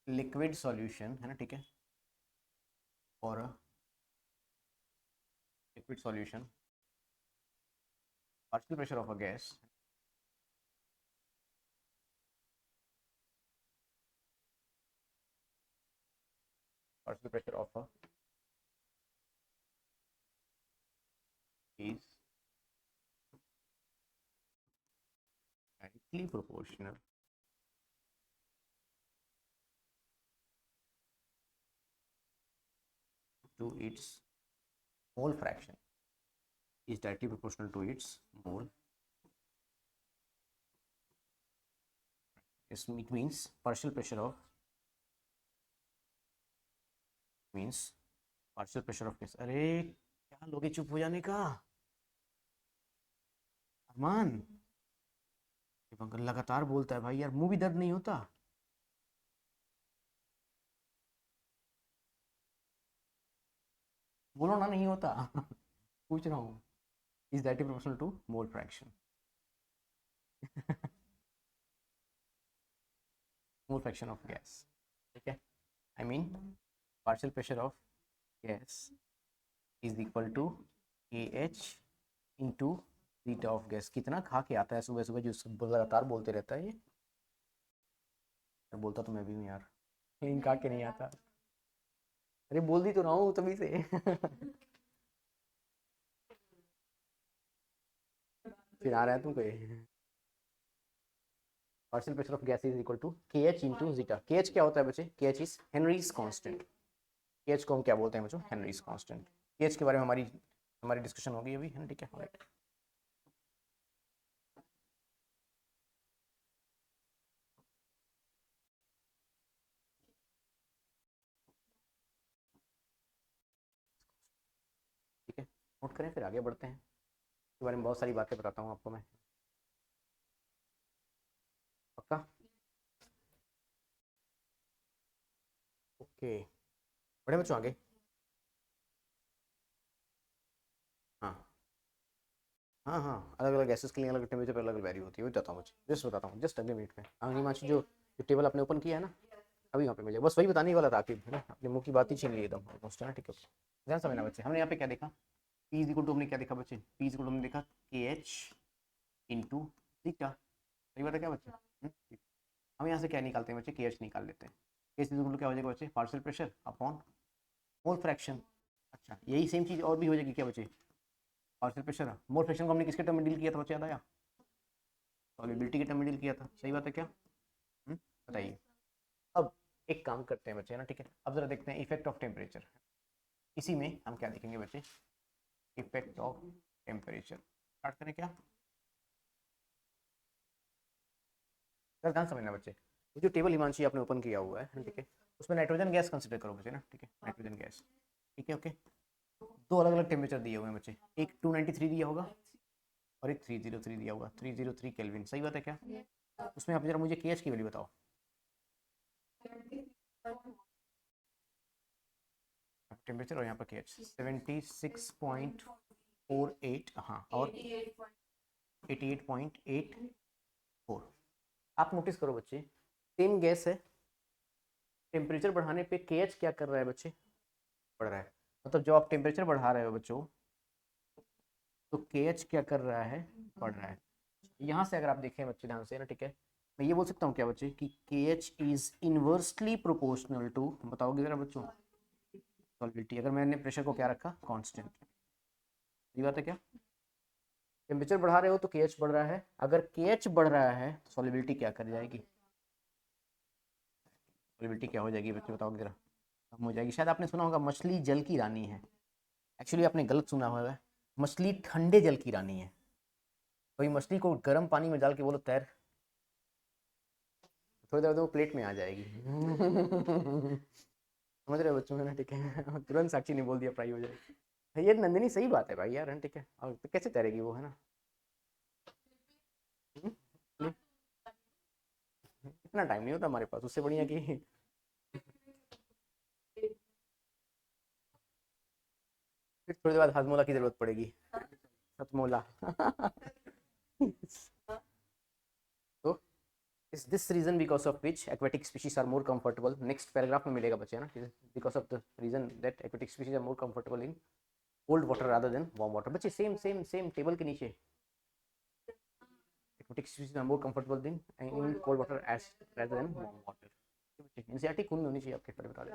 Speaker 1: लिक्विड सॉल्यूशन, है ना, ठीक है, और liquid solution partial pressure of a gas partial pressure of a is directly proportional to its mole fraction, is directly proportional to its mole. It means partial pressure of gas. अरे क्या लोगे चुप हो जाने का अरमान, लगातार बोलता है भाई यार, मुंह भी दर्द नहीं होता। बोलो ना, नहीं होता। पूछ रहा हूँ, is directly proportional to mole fraction. Mole fraction of gas, ठीक है, I mean partial pressure of gas is equal to KH into beta of gas. कितना खा के आता है सुबह सुबह, जो लगातार बोलते रहता है ये। बोलता तो मैं भी हूँ यार, लेकिन खा के नहीं आता। अरे बोल दी तो रहा हूँ तभी से। फिर आ रहा है तुमको ये। Partial pressure of gas is equal to KH into zeta. KH क्या होता है बच्चे? KH is Henry's constant. KH को हम क्या बोलते हैं बच्चों? Henrys constant. KH के बारे में हमारी डिस्कशन होगी अभी, है ना, ठीक है। ठीक है, नोट करें, फिर आगे बढ़ते हैं। इसके बारे में बहुत सारी बातें बताता हूँ आपको मैं, पक्का? ओके, बड़े बच्चों आगे। हाँ हाँ हाँ, अलग अलग गैसेस के लिए अलग टेम्परेचर पर अलग अलग वैरी होती है। बताता हूँ, जस्ट बताता हूँ, जस्ट अगले मिनट में। हिमांशु जो टेबल आपने ओपन किया है ना, अभी वहाँ पे मिल जाए। बस वही बताने वाला था कि, है ना, अपने मुंह की बात ही छीन ली एकदम ऑलमोस्ट, है ना, ठीक है। ध्यान समझना बच्चे, हमने यहाँ पे क्या देखा? पी इज इक्वल टू, हमने क्या देखा बच्चे? पी इज इक्वल टू हमने देखा KH इंटू थीटा। सही बात है क्या बच्चे? हम यहाँ से क्या निकालते हैं बच्चे? KH निकाल लेते हैं। KH इज इक्वल टू क्या हो जाएगा बच्चे? Partial pressure upon mole fraction. अच्छा, यही सेम चीज़ और भी हो जाएगी क्या बच्चे? पार्शियल प्रेशर मोल फ्रैक्शन को हमने किसके टर्म में डील किया था बच्चे, याद आया? सॉल्युबिलिटी के टर्म में डील किया था। सही बात है क्या? बताइए। अब एक काम करते हैं बच्चे, है ना, ठीक है। अब जरा देखते हैं इफेक्ट ऑफ टेम्परेचर। इसी में हम क्या देखेंगे बच्चे? Effect of temperature. स्टार्ट करें क्या? सर ध्यान समझना बच्चे, जो टेबल हिमांशी आपने ओपन किया हुआ है, ठीक है, उसमें नाइट्रोजन गैस कंसिडर करो बच्चे ना, ठीक है, नाइट्रोजन गैस, ठीक है, ओके। दो अलग अलग टेम्परेचर दिए हुए हैं बच्चे, एक 293 दिया होगा और एक 303 दिया होगा, 303 केल्विन। सही बात है क्या? उसमें आप जरा मुझे KH की वैल्यू बताओ। टेम्परेचर और यहाँ पर KH 76.48, हाँ, और 88.84। आप नोटिस करो बच्चे, सेम गैस है, टेम्परेचर बढ़ाने पे KH क्या कर रहा है बच्चे? बढ़ रहा है। मतलब जब आप टेम्परेचर बढ़ा रहे हो बच्चों, तो KH क्या कर रहा है? बढ़ रहा है। यहाँ से अगर आप देखें बच्चे ध्यान से ना, ठीक है, मैं ये बोल सकता हूँ क्या बच्चे कि KH is inversely proportional to, बताओगे जरा बच्चों, सॉल्युबिलिटी। अगर मैंने प्रेशर को क्या रखा? कांस्टेंट। ये बात है क्या? टेम्परेचर बढ़ा रहे हो तो KH बढ़ रहा है, अगर KH बढ़ रहा है तो सॉल्युबिलिटी क्या कर जाएगी? सॉल्युबिलिटी क्या हो जाएगी बच्चे, बताओगे जरा? कम हो जाएगी। शायद आपने सुना होगा मछली जल की रानी है। एक्चुअली आपने गलत सुना हुआ है, मछली ठंडे जल की रानी है। कोई मछली को गर्म पानी में डाल के बोलो तैर, थोड़ी देर बाद वो प्लेट में आ जाएगी। समझ रहे हो बच्चों, है ना, ठीक है। तुरंत साक्षी ने बोल दिया फ्राई हो जाएगी। ये नंदिनी सही बात है भाई यार, है ना, ठीक है। और तो कैसे तैरेगी वो, है ना। हम्म? इतना टाइम नहीं होता हमारे पास, उससे बढ़िया कि फिर थोड़ी देर बाद हाजमोला की जरूरत पड़ेगी। हथमोला। तो is this reason because of which aquatic species are more comfortable, next paragraph में मिलेगा बच्चे, है ना, because of the reason that aquatic species are more comfortable in cold water rather than warm water। बच्चे सेम सेम सेम टेबल के नीचे, aquatic species are more comfortable in cold water as rather than warm water। बच्चे NCERT खून में होनी चाहिए आपके, पहले बता दें।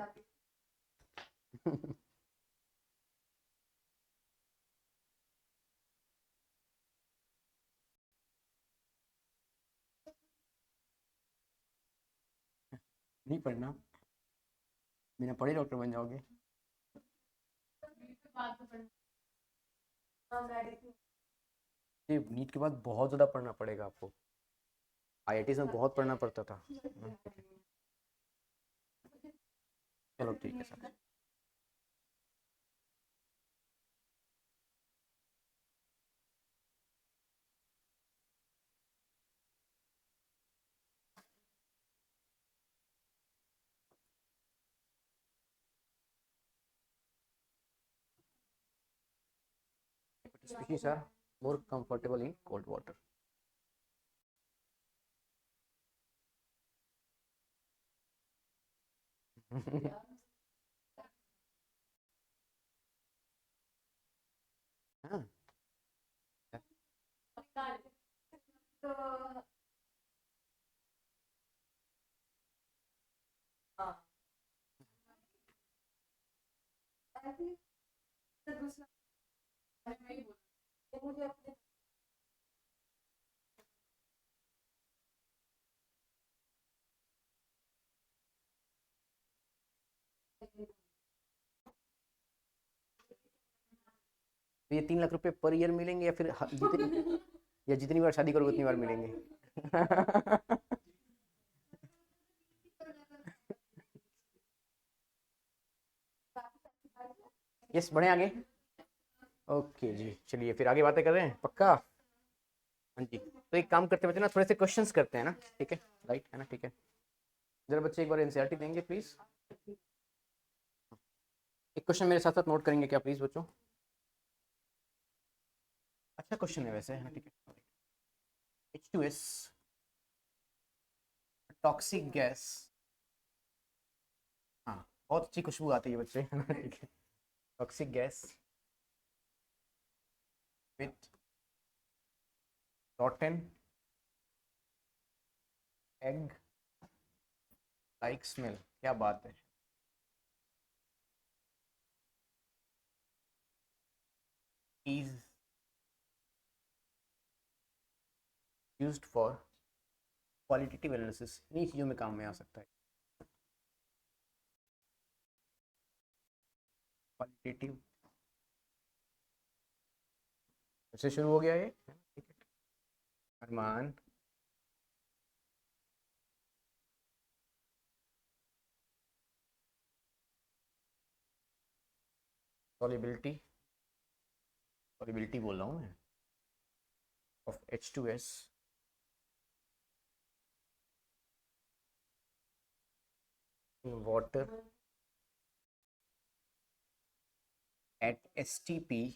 Speaker 1: नहीं पढ़ना, बिना पढ़े डॉक्टर बन जाओगे। ये नीट के बाद बहुत ज़्यादा पढ़ना पड़ेगा आपको, आईआईटी में बहुत पढ़ना पड़ता था। चलो ठीक है sir. Species are more comfortable in cold water। हाँ, तो ये 3 लाख रुपए पर ईयर मिलेंगे, या फिर जितनी, या जितनी बार शादी करोगे उतनी बार मिलेंगे। यस, बढ़े आगे। ओके जी, चलिए फिर आगे बातें कर रहे हैं, पक्का। हाँ जी, तो एक काम करते बच्चे ना, थोड़े से क्वेश्चंस करते हैं ना, ठीक है, राइट, है ना, ठीक है। जरा बच्चे एक बार एनसीईआरटी देंगे प्लीज। एक क्वेश्चन मेरे साथ साथ नोट करेंगे क्या प्लीज बच्चों। अच्छा क्वेश्चन है वैसे, है ना, ठीक है। H2S toxic gas. हाँ, बहुत अच्छी खुशबू आती है बच्चे, है ना, ठीक है। Toxic gas with rotten egg like smell, क्या बात है। is used for qualitative analysis, इन्हीं चीज़ों में काम में आ सकता है। क्वालिटेटिव से शुरू हो गया ये, ठीक है। अरमान, सॉलिबिलिटी, सॉलिबिलिटी बोल रहा हूँ मैं, of H2S in water at STP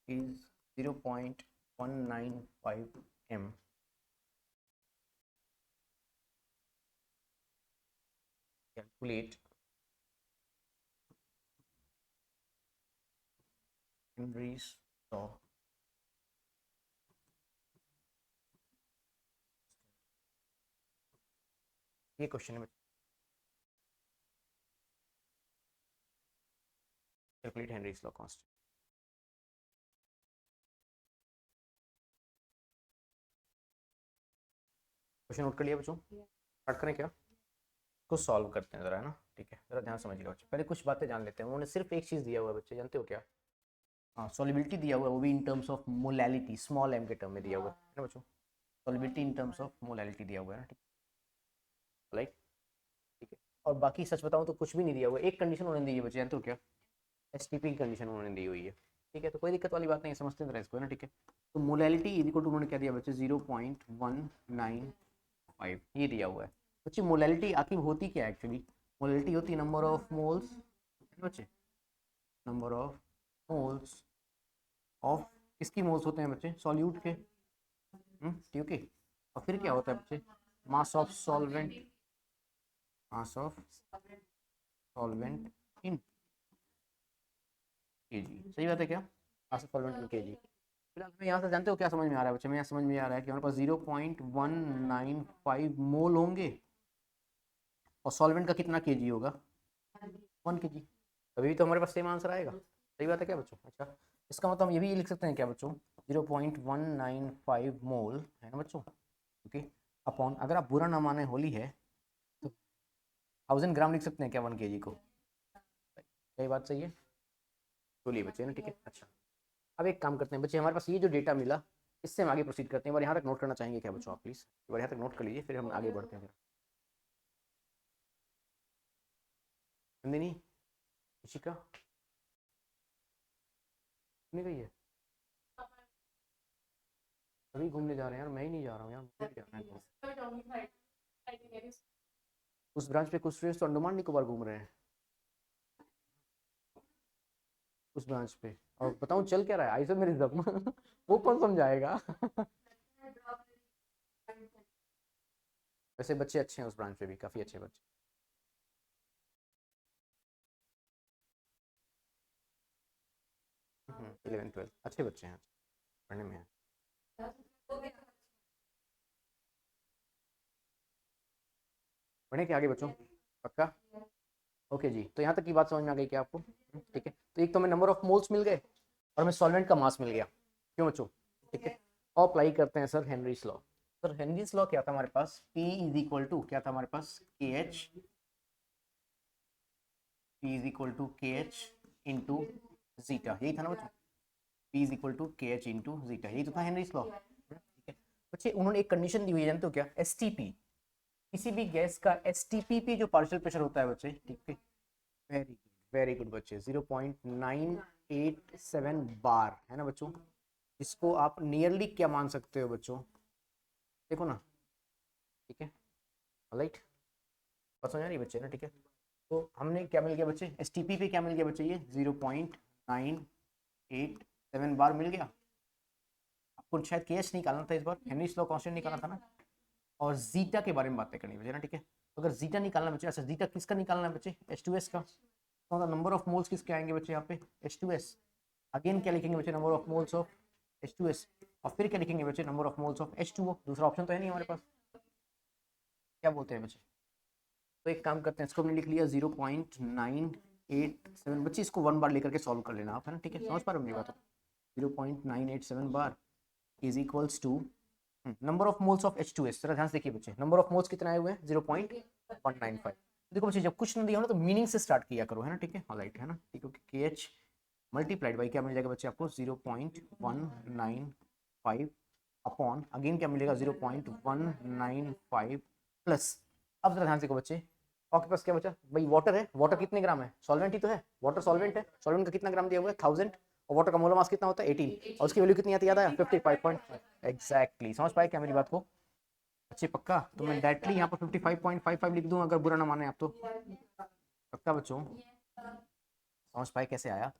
Speaker 1: is 0.195 m। Calculate Henry's law। ये क्वेश्चन है, calculate Henry's law constant. Question note कर लिया बच्चों, स्टार्ट करें क्या, को सॉल्व करते हैं जरा, है ना, ठीक है। जरा ध्यान समझिएगा बच्चे, पहले कुछ बातें जान लेते हैं। उन्होंने सिर्फ एक चीज़ दिया हुआ है बच्चे, जानते हो क्या। हाँ, सॉलिबिलिटी दिया हुआ है, वो भी in terms of molality, small m के टर्म में दिया हुआ है ना बच्चों। Solubility in terms of molality दिया हुआ है ना, ठीक है, राइट, ठीक है। और बाकी सच बताऊं तो कुछ भी नहीं दिया हुआ, एक कंडीशन उन्होंने दी है बच्चे, जानते हो क्या? एसटीपी की कंडीशन उन्होंने दी हुई है, ठीक है, तो कोई दिक्कत वाली बात नहीं है, समझते हैं इसको, है ना, ठीक है। तो मोलैलिटी इज इक्वल टू, उन्होंने क्या दिया बच्चे, 0.195 ये दिया हुआ है बच्चे। मोलैलिटी आखिर होती क्या है एक्चुअली? मोलैलिटी होती है नंबर ऑफ मोल्स बच्चे, नंबर ऑफ मोल्स ऑफ, किसकी मोल्स होते हैं बच्चे? सॉल्यूट के, ठीक है। और फिर क्या होता है बच्चे? Mass of solvent, mass of solvent in KG, सही बात है क्या? Mass of solvent in KG. फिलहाल हमें यहाँ से जानते हो क्या समझ में आ रहा है बच्चे? में यहाँ समझ में आ रहा है कि हमारे पास 0.195 मोल होंगे, और सॉल्वेंट का कितना केजी होगा? 1 केजी। तभी तो हमारे पास सेम आंसर आएगा, सही बात है क्या बच्चों? अच्छा, इसका मतलब हम ये भी लिख सकते हैं क्या बच्चों, 0.195 मोल है ना बच्चों, ओके, अपॉन, अगर आप बुरा ना माने होली है तो 1000 ग्राम लिख सकते हैं क्या 1 केजी को? सही बात, सही है, बोलिए बच्चे ना, ठीक है। अच्छा, अब एक काम करते हैं बच्चे, हमारे पास ये जो डेटा मिला, इससे हम आगे प्रोसीड करते हैं। और यहाँ तक नोट करना चाहेंगे क्या बच्चों आप प्लीज़? एक बार यहाँ तक नोट कर लीजिए, फिर हम आगे बढ़ते हैं। नंदिनी, ऋषिका नहीं गई है? अभी घूमने जा रहे हैं यार, मैं ही नहीं जा रहा हूँ यार, मुझे भी जाना है उस ब्रांच पे। कुछ स्टूडेंट्स तो अंडमान निकोबार घूम रहे हैं उस ब्रांच पे, और बताऊँ चल क्या रहा है, आइसोमेरिज्म वो कौन समझाएगा वैसे बच्चे अच्छे हैं उस ब्रांच पे भी, काफ़ी अच्छे बच्चे। 11 12 अच्छे बच्चे हैं, पढ़ने में है। पढ़ने के आगे बच्चों, पक्का? ओके जी, तो यहाँ तक की बात समझ में आ गई क्या आपको? ठीक है, तो एक तो हमें नंबर ऑफ मोल्स मिल गए, और हमें सॉल्वेंट का मास मिल गया, क्यों बच्चों? ठीक है, और अप्लाई करते हैं sir Henry's law. Sir Henry's law क्या था हमारे पास? P इज इक्वल टू क्या था हमारे पास? K H, P is equal to K H into zeta, यही था ना बच्चों? P is equal to K H into zeta, यही तो था हेनरीज लॉ, ठीक है बच्चे। उन्होंने एक कंडीशन दी हुई है, जानते हो क्या? एसटीपी, किसी भी गैस का एसटीपी पे जो पार्शियल प्रेशर होता है बच्चे, ठीक है, वेरी गुड, वेरी गुड बच्चे, 0.987 बार है ना बच्चों, इसको आप नियरली क्या मान सकते हो बच्चों? देखो ना, ठीक है, राइट, बात समझ आ रही है बच्चे ना, ठीक है। तो हमने क्या मिल गया बच्चे? एस पे क्या मिल गया बच्चे? ये 0.987 बार मिल गया। आपको शायद के एच निकालना था इस बार, हेनरीज लॉ कांस्टेंट निकालना था ना, और जीटा के बारे में बातें करनी बच्चे ना, ठीक है। तो अगर जीटा निकालना बच्चे, अच्छा जीटा किसका निकालना है बच्चे? H2S का। तो नंबर ऑफ मोल्स किसके आएंगे बच्चे यहाँ पे? H2S। अगेन क्या लिखेंगे बच्चे? Number of moles of H2S। और फिर क्या लिखेंगे बच्चे? Number of moles of H2O। दूसरा ऑप्शन तो है नहीं हमारे पास, क्या बोलते हैं बच्चे? तो एक काम करते हैं, इसको हमने लिख लिया 0.987 बच्चे, इसको 1 बार लेकर के सॉल्व कर लेना आप, है ना, ठीक है, समझ पा रहे हो मेरी बात? 0.987 bar is equals to number of moles of H2S। जरा ध्यान से देखिए बच्चे, नंबर ऑफ मोल्स कितने आए हुए हैं? 0.195। देखो बच्चे, जब कुछ नहीं दिया हो ना तो मीनिंग से स्टार्ट किया करो, है ना, ठीक है, ऑलराइट, है ना, ठीक है। के एच मल्टीप्लाइड बाई क्या मिल जाएगा बच्चे आपको? 0.195 अपॉन, अगेन क्या मिलेगा? 0.195 प्लस, अब जरा ध्यान से देखो बच्चे, आपके पास क्या बचा भाई? वाटर है, वाटर कितने ग्राम है? सॉल्वेंट ही तो है, वाटर सॉल्वेंट है, सॉल्वेंट का कितना ग्राम दिया हुआ है? 1000, और वाटर का मोलर मास कितना होता है? 18, और उसकी वैल्यू कितनी आती है? याद आया? 55.5। एग्जैक्टली, समझ पाए क्या मेरी बात को? अच्छे, पक्का? तो मैं डायरेक्टली यहाँ पर 55.55 लिख दूँ, अगर बुरा ना माने आप तो? पक्का बच्चों, समझ पाए कैसे आया?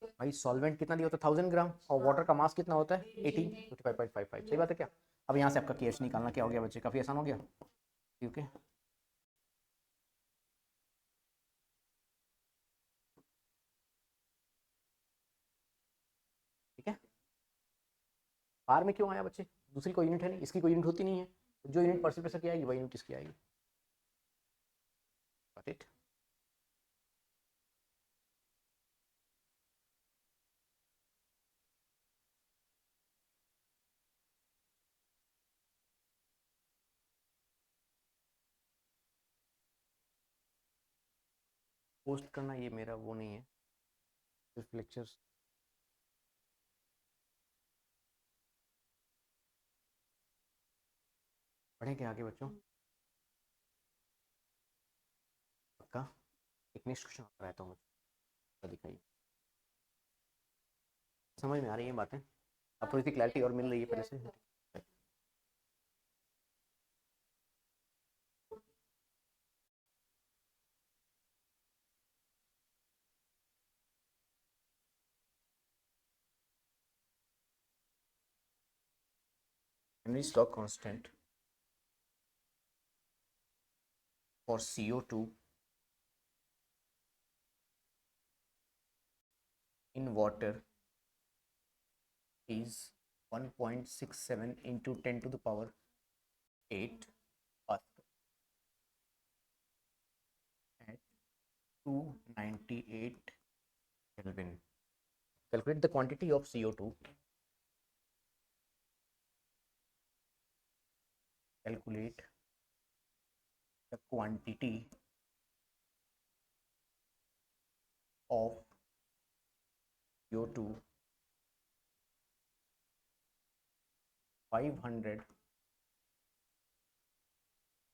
Speaker 1: भाई सॉल्वेंट कितना दिया होता है? 1000 ग्राम, और वाटर का मास कितना होता है? 18, 55.55, सही बात है क्या? अब यहाँ से आपका के एच निकालना क्या हो गया बच्चे? काफ़ी आसान हो गया, ठीक है। ठीक है, बार में क्यों आया बच्चे? दूसरी कोई यूनिट है नहीं, इसकी कोई यूनिट होती नहीं है, जो यूनिट पार्शियल प्रेशर की आएगी वही यूनिट इसकी आएगी, गॉट इट? पोस्ट करना ये मेरा वो नहीं है, सिर्फ लेक्चर्स। पढ़ें क्या आगे बच्चों? पक्का? एक नेक्स्ट क्वेश्चन आता रहता हूँ मुझे, दिखाइए। समझ में आ रही है बातें? अब थोड़ी सी क्लैरिटी और मिल रही है पहले से? Henry's law constant for CO2 in water is 1.67 into 10 to the power 8 Pascal at 298 Kelvin. Calculate the quantity of CO2. Calculate the quantity of CO2 500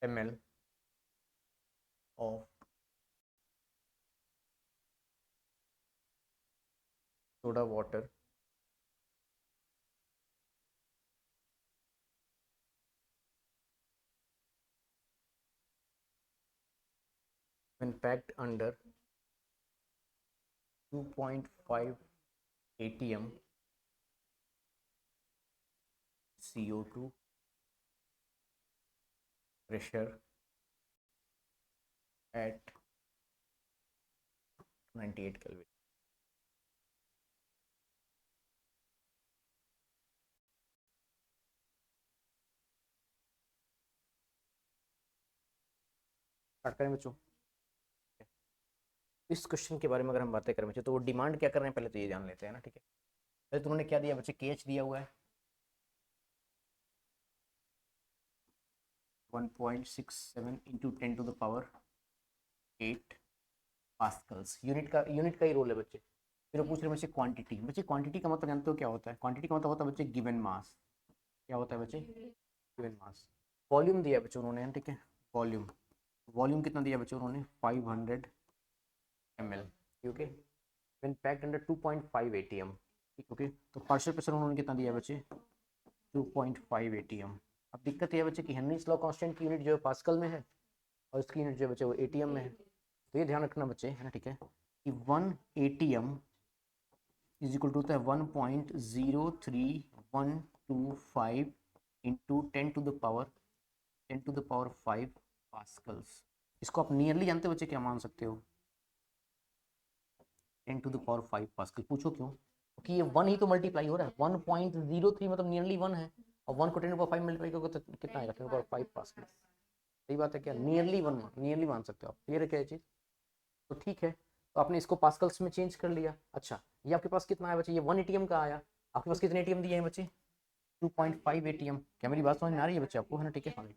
Speaker 1: ml of soda water when packed under 2.5 atm CO2 pressure at 98 Kelvin. Start करें बच्चों? इस question के बारे में अगर हम बातें करें बच्चे, तो वो डिमांड क्या कर रहे हैं पहले तो ये जान लेते हैं ना, ठीक है? पहले तो उन्होंने क्या दिया बच्चे? KH दिया हुआ है 1.67 into 10 to the power 8 pascals. Unit का ही रोल है बच्चे। फिर वो पूछ रहे हैं बच्चे क्वांटिटी। बच्चे क्वांटिटी का मतलब जानते हो क्या होता है? क्वांटिटी का मतलब होता है बच्चे गिवन मास। क्या होता है बच्चे? Given mass. वॉल्यूम दिया बच्चे उन्होंने, ठीक है? वॉल्यूम, वॉल्यूम कितना दिया बच्चे उन्होंने? 500 ml, okay? When packed under 2.5 atm, ठीक, ओके? तो पार्शियल प्रेशर उन्होंने कितना दिया बच्चे? 2.5 atm। अब दिक्कत यह है बच्चे कि हेनरीज लॉ कांस्टेंट की यूनिट जो है पास्कल में है, और इसकी यूनिट जो है बच्चे वो एटीएम में है। तो ये ध्यान रखना बच्चे, है ना, ठीक है, कि 1 atm इज इक्वल टू होता है 1.03125 into 10 to the power 5 pascals. इसको आप नियरली जानते हो बच्चे, क्या मान सकते हो? 10 टू द पावर 5 पास्कल। पूछो क्यों? क्योंकि ये 1 ही तो मल्टीप्लाई हो रहा है, 1.03 मतलब नियरली 1 है, और 1 को 10 टू पावर 5 मल्टीप्लाई करोगे तो कितना आएगा? 10 टू पावर 5 पास्कल। सही बात है क्या? नियरली 1, नियरली मान सकते हो आप। क्लियर है क्या ये चीज़? तो ठीक है, तो आपने इसको पास्कल्स में चेंज कर लिया। अच्छा, ये आपके पास कितना है बच्चे? ये 1 एटीएम का आया। आपके पास कितने एटीएम दिए हैं बच्चे? 2.5 एटीएम। क्या मेरी बात समझ में आ रही है बच्चे आपको? है ना, ठीक है? हाँ।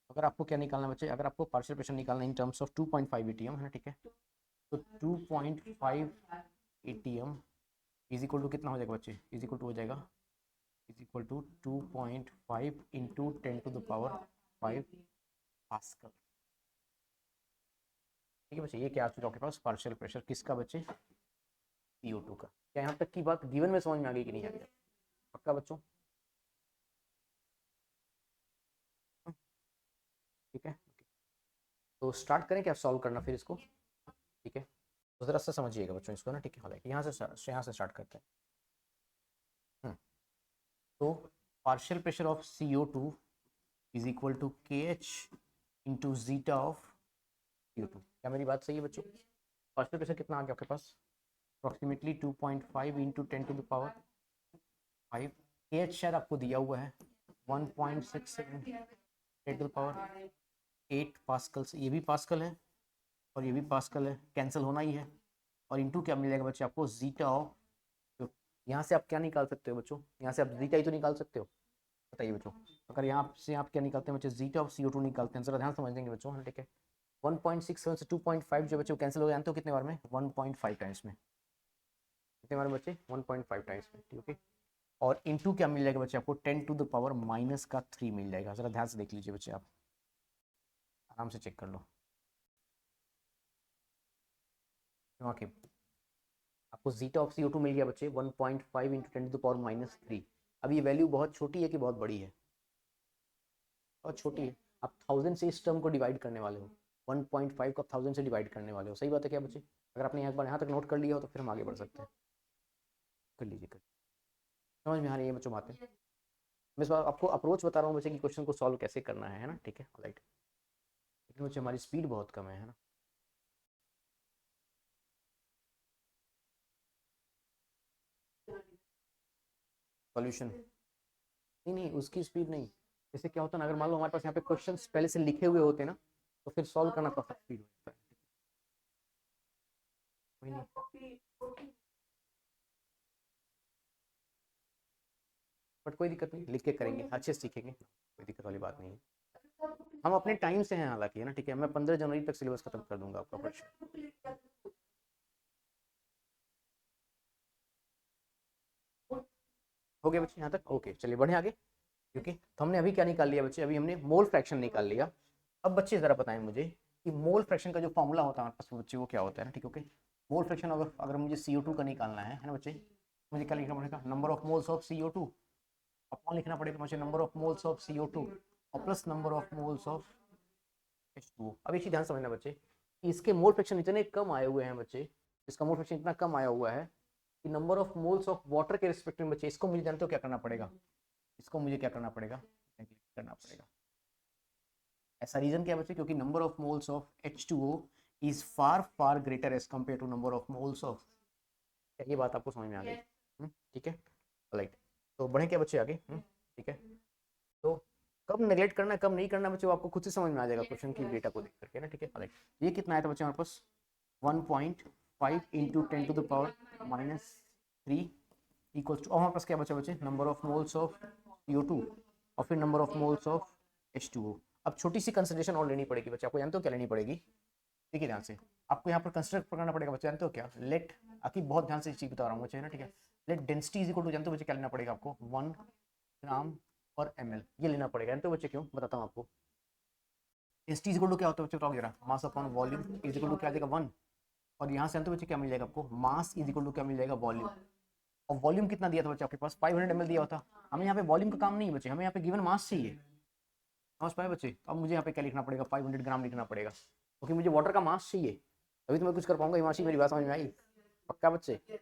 Speaker 1: अगर आपको क्या निकालना है बच्चे? अगर आपको पार्शियल प्रेशर निकालना है इन टर्म्स ऑफ 2.5 एटीएम, है ना, ठीक है, तो 2.5 एटीएम इज इक्वल टू कितना हो जाएगा बच्चे? इज इक्वल टू हो जाएगा, is equal to 2.5 into 10 to the power 5 pascal. ठीक है बच्चे, ये क्या आ चुका आपके पास? पार्शियल प्रेशर किसका बच्चे? CO2 का। क्या यहाँ तक की बात गिवन में समझ में आ गई कि नहीं आ गई? पक्का बच्चों? ठीक है, तो स्टार्ट करें क्या सॉल्व करना फिर इसको? ठीक है, तो जरा सा समझिएगा बच्चों इसको ना, ठीक है? हालांकि यहाँ से स्टार्ट करते हैं। तो partial pressure of CO2 is equal to KH into zeta of CO2। क्या मेरी बात सही है बच्चों? पार्शियल प्रेशर कितना आ गया आपके पास? Approximately 2.5 into 10 to the power 5। KH शायद आपको दिया हुआ है 1.67 10 टू द पावर 8 पास्कल। ये भी पास्कल है और ये भी पास्कल है, कैंसिल होना ही है। और इंटू क्या मिलेगा बच्चे आपको? Zeta of. तो यहाँ से आप क्या निकाल सकते हो बच्चों? यहाँ से आप जीटा ही तो निकाल सकते हो। बताइए बच्चों, अगर यहाँ से आप क्या निकालते हैं बच्चे? जीटा ऑफ CO2 निकालते हैं। जरा ध्यान समझ देंगे बच्चों, ठीक है? 1.67 से 2.5 जो बच्चे कैंसिल हो जानते हो कितने बार में? 1.5 टाइम्स में। कितने बार में बच्चे? 1.5 टाइम्स में, ठीक है? और इनटू क्या मिल जाएगा बच्चे आपको 10 टू द पावर माइनस का 3 मिल जाएगा। ज़रा ध्यान से देख लीजिए बच्चे, आप आराम से चेक कर लो। ओके, आपको जीटा ऑफ CO2 मिल गया बच्चे 1.5 into 10 to the power minus 3। अब ये वैल्यू बहुत छोटी है कि बहुत बड़ी है? बहुत छोटी है। आप 1000 से इस टर्म को डिवाइड करने वाले हो, 1.5 को आप 1000 से डिवाइड करने वाले हो। सही बात है क्या बच्चे? अगर आपने एक बार यहाँ तक नोट कर लिया हो तो फिर हम आगे बढ़ सकते हैं। कर लीजिए, कर समझ में आ रही है बच्चों बातें? मैं इस बार आपको अप्रोच बता रहा हूँ बच्चे कि क्वेश्चन को सॉल्व कैसे करना है ना, ठीक है राइट। लेकिन बच्चे हमारी स्पीड बहुत कम है ना। सॉल्यूशन नहीं नहीं, उसकी स्पीड नहीं। जैसे क्या होता है ना, अगर मान लो हमारे पास यहाँ पे क्वेश्चन पहले से लिखे हुए होते ना, तो फिर सॉल्व करना काफी स्पीड होता है। कोई नहीं, बट कोई दिक्कत नहीं, लिख के करेंगे, अच्छे से सीखेंगे, कोई दिक्कत वाली बात नहीं है। हम अपने टाइम से हैं हालांकि, है ना, ठीक है। मैं 15 जनवरी तक सिलेबस खत्म कर दूंगा आपका परीक्षा। हो गया बच्चे यहाँ तक? ओके, चलिए बढ़े आगे। क्योंकि तो हमने अभी क्या निकाल लिया बच्चे? अभी हमने मोल फ्रैक्शन निकाल लिया। अब बच्चे जरा बताएं मुझे कि मोल फ्रैक्शन का जो फॉर्मूला होता है हमारे पास बच्चे, वो क्या होता है ना, ठीक है ओके। मोल फ्रैक्शन अगर अगर मुझे CO2 का निकालना है ना बच्चे, मुझे क्या लिखना पड़ेगा? Number of moles of CO2 upon लिखना पड़ेगा मुझे number of moles of CO2 और plus number of moles of H2O। अब एक चीज ध्यान समझना बच्चे, इसके मोल फ्रैक्शन इतने कम आए हुए हैं बच्चे, इसका मोल फ्रैक्शन इतना कम आया हुआ है कि number of moles of water के रिस्पेक्ट में बच्चे, इसको मुझे जानते हो क्या करना पड़ेगा? इसको मुझे क्या करना पड़ेगा? करना पड़ेगा। ऐसा रीजन क्या है बच्चे? क्योंकि number of moles of H2O is far far greater as compare to number of moles of. ये बात आपको समझ में आ गई? ठीक है राइट। तो बढ़े क्या बच्चे आगे? ठीक है। तो कब नेगलेक्ट करना है कब नहीं करना बच्चे, वो आपको खुद से समझ में आ जाएगा क्वेश्चन की डेटा को देख करके ना, ठीक है राइट। ये कितना आया था बच्चे हमारे पास? 1.5 into 10 to the power minus 3 equals to, और हमारे पास क्या बचा बच्चे? Number of moles of CO2 और फिर number of moles of H2O। अब छोटी सी कंसिडरेशन और लेनी पड़ेगी बच्चे, आपको जानते हो क्या लेनी पड़ेगी? देखिए ध्यान से, आपको यहाँ पर कंसिडर करना पड़ेगा बच्चे, जानते हो क्या? लेट, आखिर बहुत ध्यान से चीज बता रहा हूँ बच्चे, है ना, ठीक है। Let density is equal to, जानते हो बच्चे क्या लेना पड़ेगा आपको? 1 ग्राम और ml, ये लेना पड़ेगा। जानते हो बच्चे क्यों? बताता हूँ आपको। डेंसिटी इज इक्वल टू क्या होता है बच्चे, बताओ जरा? Mass upon volume is equal to क्या आ जाएगा? 1। और यहाँ से जानते हो बच्चे क्या मिल जाएगा आपको? मास इज इक्वल टू क्या मिल जाएगा? वॉल्यूम। और वॉल्यूम कितना दिया था बच्चे आपके पास? 500 ml दिया होता। हमें यहाँ पे वॉल्यूम का काम नहीं है बच्चे, हमें यहाँ पे गिवन मास चाहिए। समझ पाए बच्चे? अब मुझे यहाँ पे क्या लिखना पड़ेगा? 500 ग्राम लिखना पड़ेगा, क्योंकि मुझे वाटर का मास चाहिए, तभी तो मैं कुछ कर पाऊंगा। हिमांशी, मेरी बात समझ में आई? पक्का बच्चे, है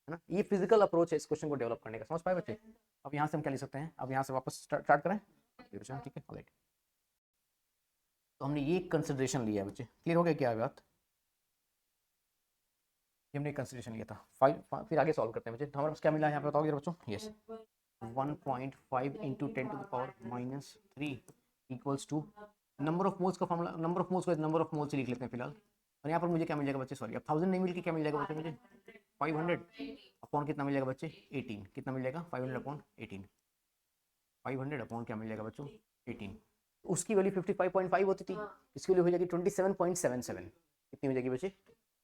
Speaker 1: ना? ये फिजिकल अप्रोच है इस क्वेश्चन को डेवलप करने का। समझ पाए बच्चे? अब यहाँ से हम क्या लिख सकते हैं? अब यहाँ से वापस स्टार्ट करें, ठीक है राइट। तो हमने ये कंसिडरेशन लिया बच्चे, क्लियर हो गया क्या बात? ये हमने कंसिडरेशन लिया था। फिर आगे सॉल्व करते हैं बच्चे। हमारे पास क्या मिला है यहाँ पे, बताओ ये बच्चों? Yes, 1.5 into 10 to the power minus 3 equals to number of moles का फॉर्मूला, नंबर ऑफ मोल्स को नंबर ऑफ मोल्स से लिख लेते हैं फिलहाल। और यहाँ पर मुझे क्या मिल जाएगा बच्चे? सॉरी, अब 1000 नहीं मिल के क्या मिल जाएगा बच्चे मुझे? 500 अपॉन कितना मिल जाएगा बच्चे? 18। कितना मिल जाएगा? 500 अपॉन 18। 500 अपॉन क्या मिल जाएगा बच्चों? 18। उसकी वैल्यू 55.5 होती थी, इसकी वैल्यू हो जाएगी 27.77। कितनी हो जाएगी बच्चे?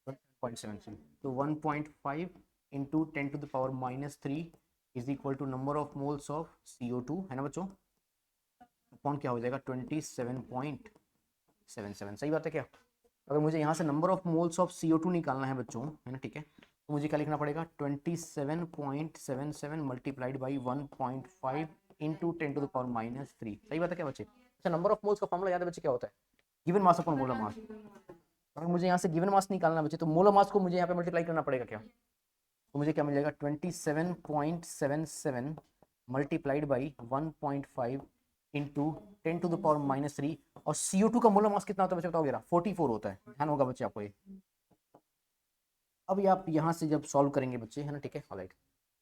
Speaker 1: 27.77। तो 1.5 into 10 to the power minus 3 is equal to number of moles of CO2, है ना बच्चों, अपॉन क्या हो जाएगा? 27.77। सही बात है क्या? अगर मुझे यहाँ से number of moles of CO2 निकालना है बच्चों, है ना, ठीक है, तो मुझे क्या लिखना पड़ेगा? 27.77 multiplied by 1.5 into 10 to the power minus 3। सही बात है क्या बच्चे? अच्छा, नंबर ऑफ मोल्स का फॉर्मूला याद है बच्चे क्या होता है? Given mass upon molar mass. अगर मुझे यहाँ से गिवन मास निकालना बच्चे, तो मोलर मास को मुझे यहाँ पे मल्टीप्लाई करना पड़ेगा क्या? तो मुझे क्या मिल जाएगा? 27.77 multiplied by 1.5 into 10 to the power minus 3। और CO2 का मोलर मास कितना होता है बच्चे, बताओ जरा? 44 होता है, ध्यान होगा बच्चे आपको ये। अब ये आप यहाँ से जब सॉल्व करेंगे बच्चे, है ना, ठीक है ऑलराइट,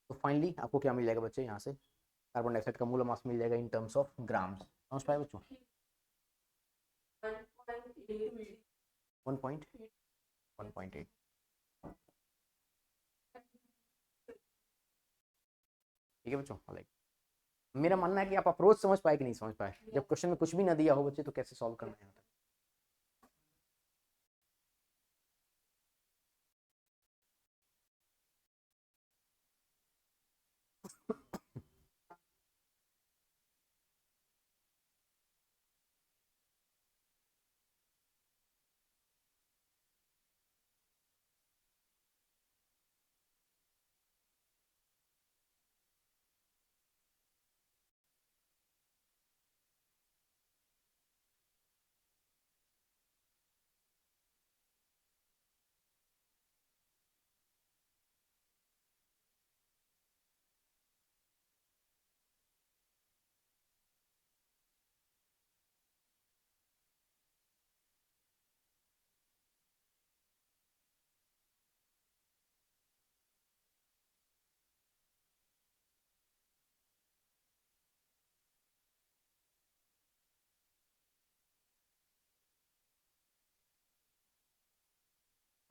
Speaker 1: तो फाइनली आपको क्या मिल जाएगा बच्चे? यहाँ से कार्बन डाइऑक्साइड का मोलर मास मिल जाएगा इन टर्म्स ऑफ ग्राम्स। समझ पाए बच्चों? 1.8। ठीक है बच्चों ऑलराइट। मेरा मानना है कि आप अप्रोच समझ पाए कि नहीं समझ पाए? जब क्वेश्चन में कुछ भी ना दिया हो बच्चे, तो कैसे सॉल्व करना है?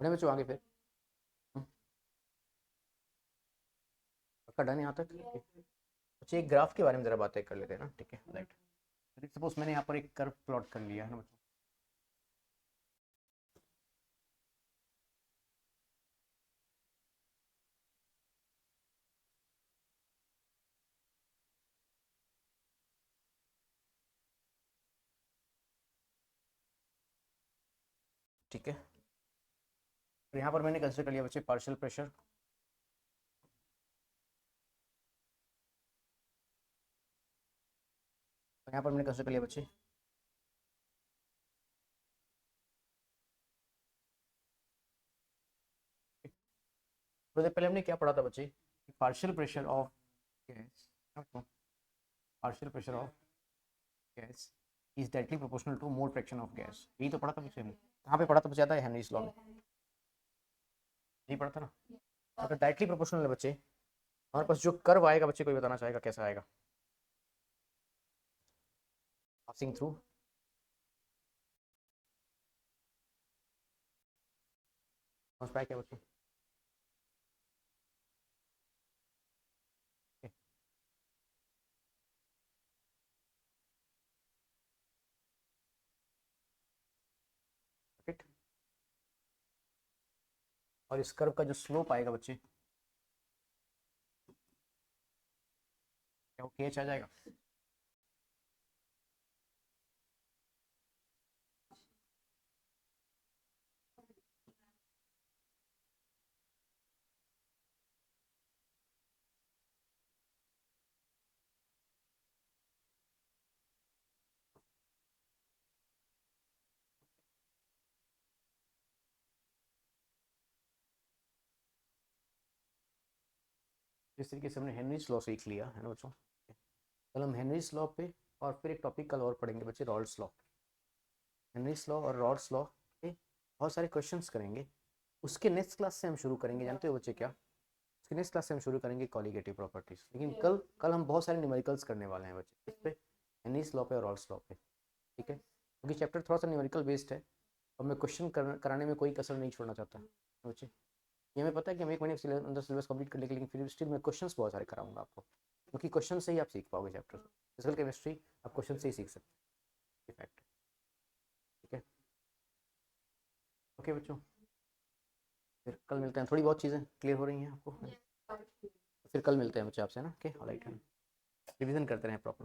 Speaker 1: बने बच्चों आगे फिर पक्का डन यहाँ तक। अच्छा एक ग्राफ के बारे में ज़रा बातें कर लेते हैं ना, ठीक है राइट। सपोज मैंने यहाँ पर एक कर्व प्लॉट कर लिया है ना बच्चों, ठीक है। तो यहाँ पर मैंने कंसिडर कर लिया बच्चे पार्शियल प्रेशर, यहाँ पर मैंने कंसिडर कर लिया बच्चे तो पहले हमने क्या पढ़ा था बच्चे, partial pressure of gas, partial pressure of gas is directly proportional to mole fraction of gas, यही तो पढ़ा था बच्चे हमने। कहाँ पे पढ़ा था बच्चे, आता है हेनरीज लॉ में, यही पढ़ा था ना। अगर डायरेक्टली प्रोपोर्शनल है बच्चे, हमारे पास जो कर्व आएगा बच्चे, कोई बताना चाहेगा कैसा आएगा, पासिंग थ्रू समझ पाए क्या बच्चे, राइट। और इस कर्व का जो स्लोप आएगा बच्चे, क्या वो केच आ जाएगा, जिस तरीके से हमने हेनरीज लॉ सीख लिया है ना बच्चों। कल हम हेनरीज लॉ पे और फिर एक टॉपिक कल और पढ़ेंगे बच्चे, रॉल्स लॉ। हेनरीज लॉ और रॉल्स लॉ पे बहुत सारे क्वेश्चंस करेंगे। उसके नेक्स्ट क्लास से हम शुरू करेंगे, जानते हो बच्चे क्या, उसके नेक्स्ट क्लास से हम शुरू करेंगे कॉलिगेटिव प्रॉपर्टीज। लेकिन कल कल हम बहुत सारे न्यूमेरिकल्स करने वाले हैं बच्चे, इस पे हेनरीज लॉ पे और रॉल्स लॉ पे, ठीक है। क्योंकि चैप्टर थोड़ा सा न्यूमेरिकल बेस्ड है और मैं क्वेश्चन कराने में कोई कसर नहीं छोड़ना चाहता बच्चे। ये हमें पता है कि हम एक महीने अंदर सिलेबस कंप्लीट कर लेंगे, लेकिन फिर स्टिल मैं क्वेश्चंस बहुत सारे कराऊंगा आपको, क्योंकि क्वेश्चन से ही आप सीख पाओगे चैप्टर। फिजिकल केमिस्ट्री आप क्वेश्चन से ही सीख सकते हैं, फैक्ट, ठीक है। ओके बच्चों, फिर कल मिलते हैं, थोड़ी बहुत चीज़ें क्लियर हो रही हैं आपको, फिर कल मिलते हैं बच्चे आपसे ना, ओके ऑलराइट। रिवीजन करते रहें प्रॉपर।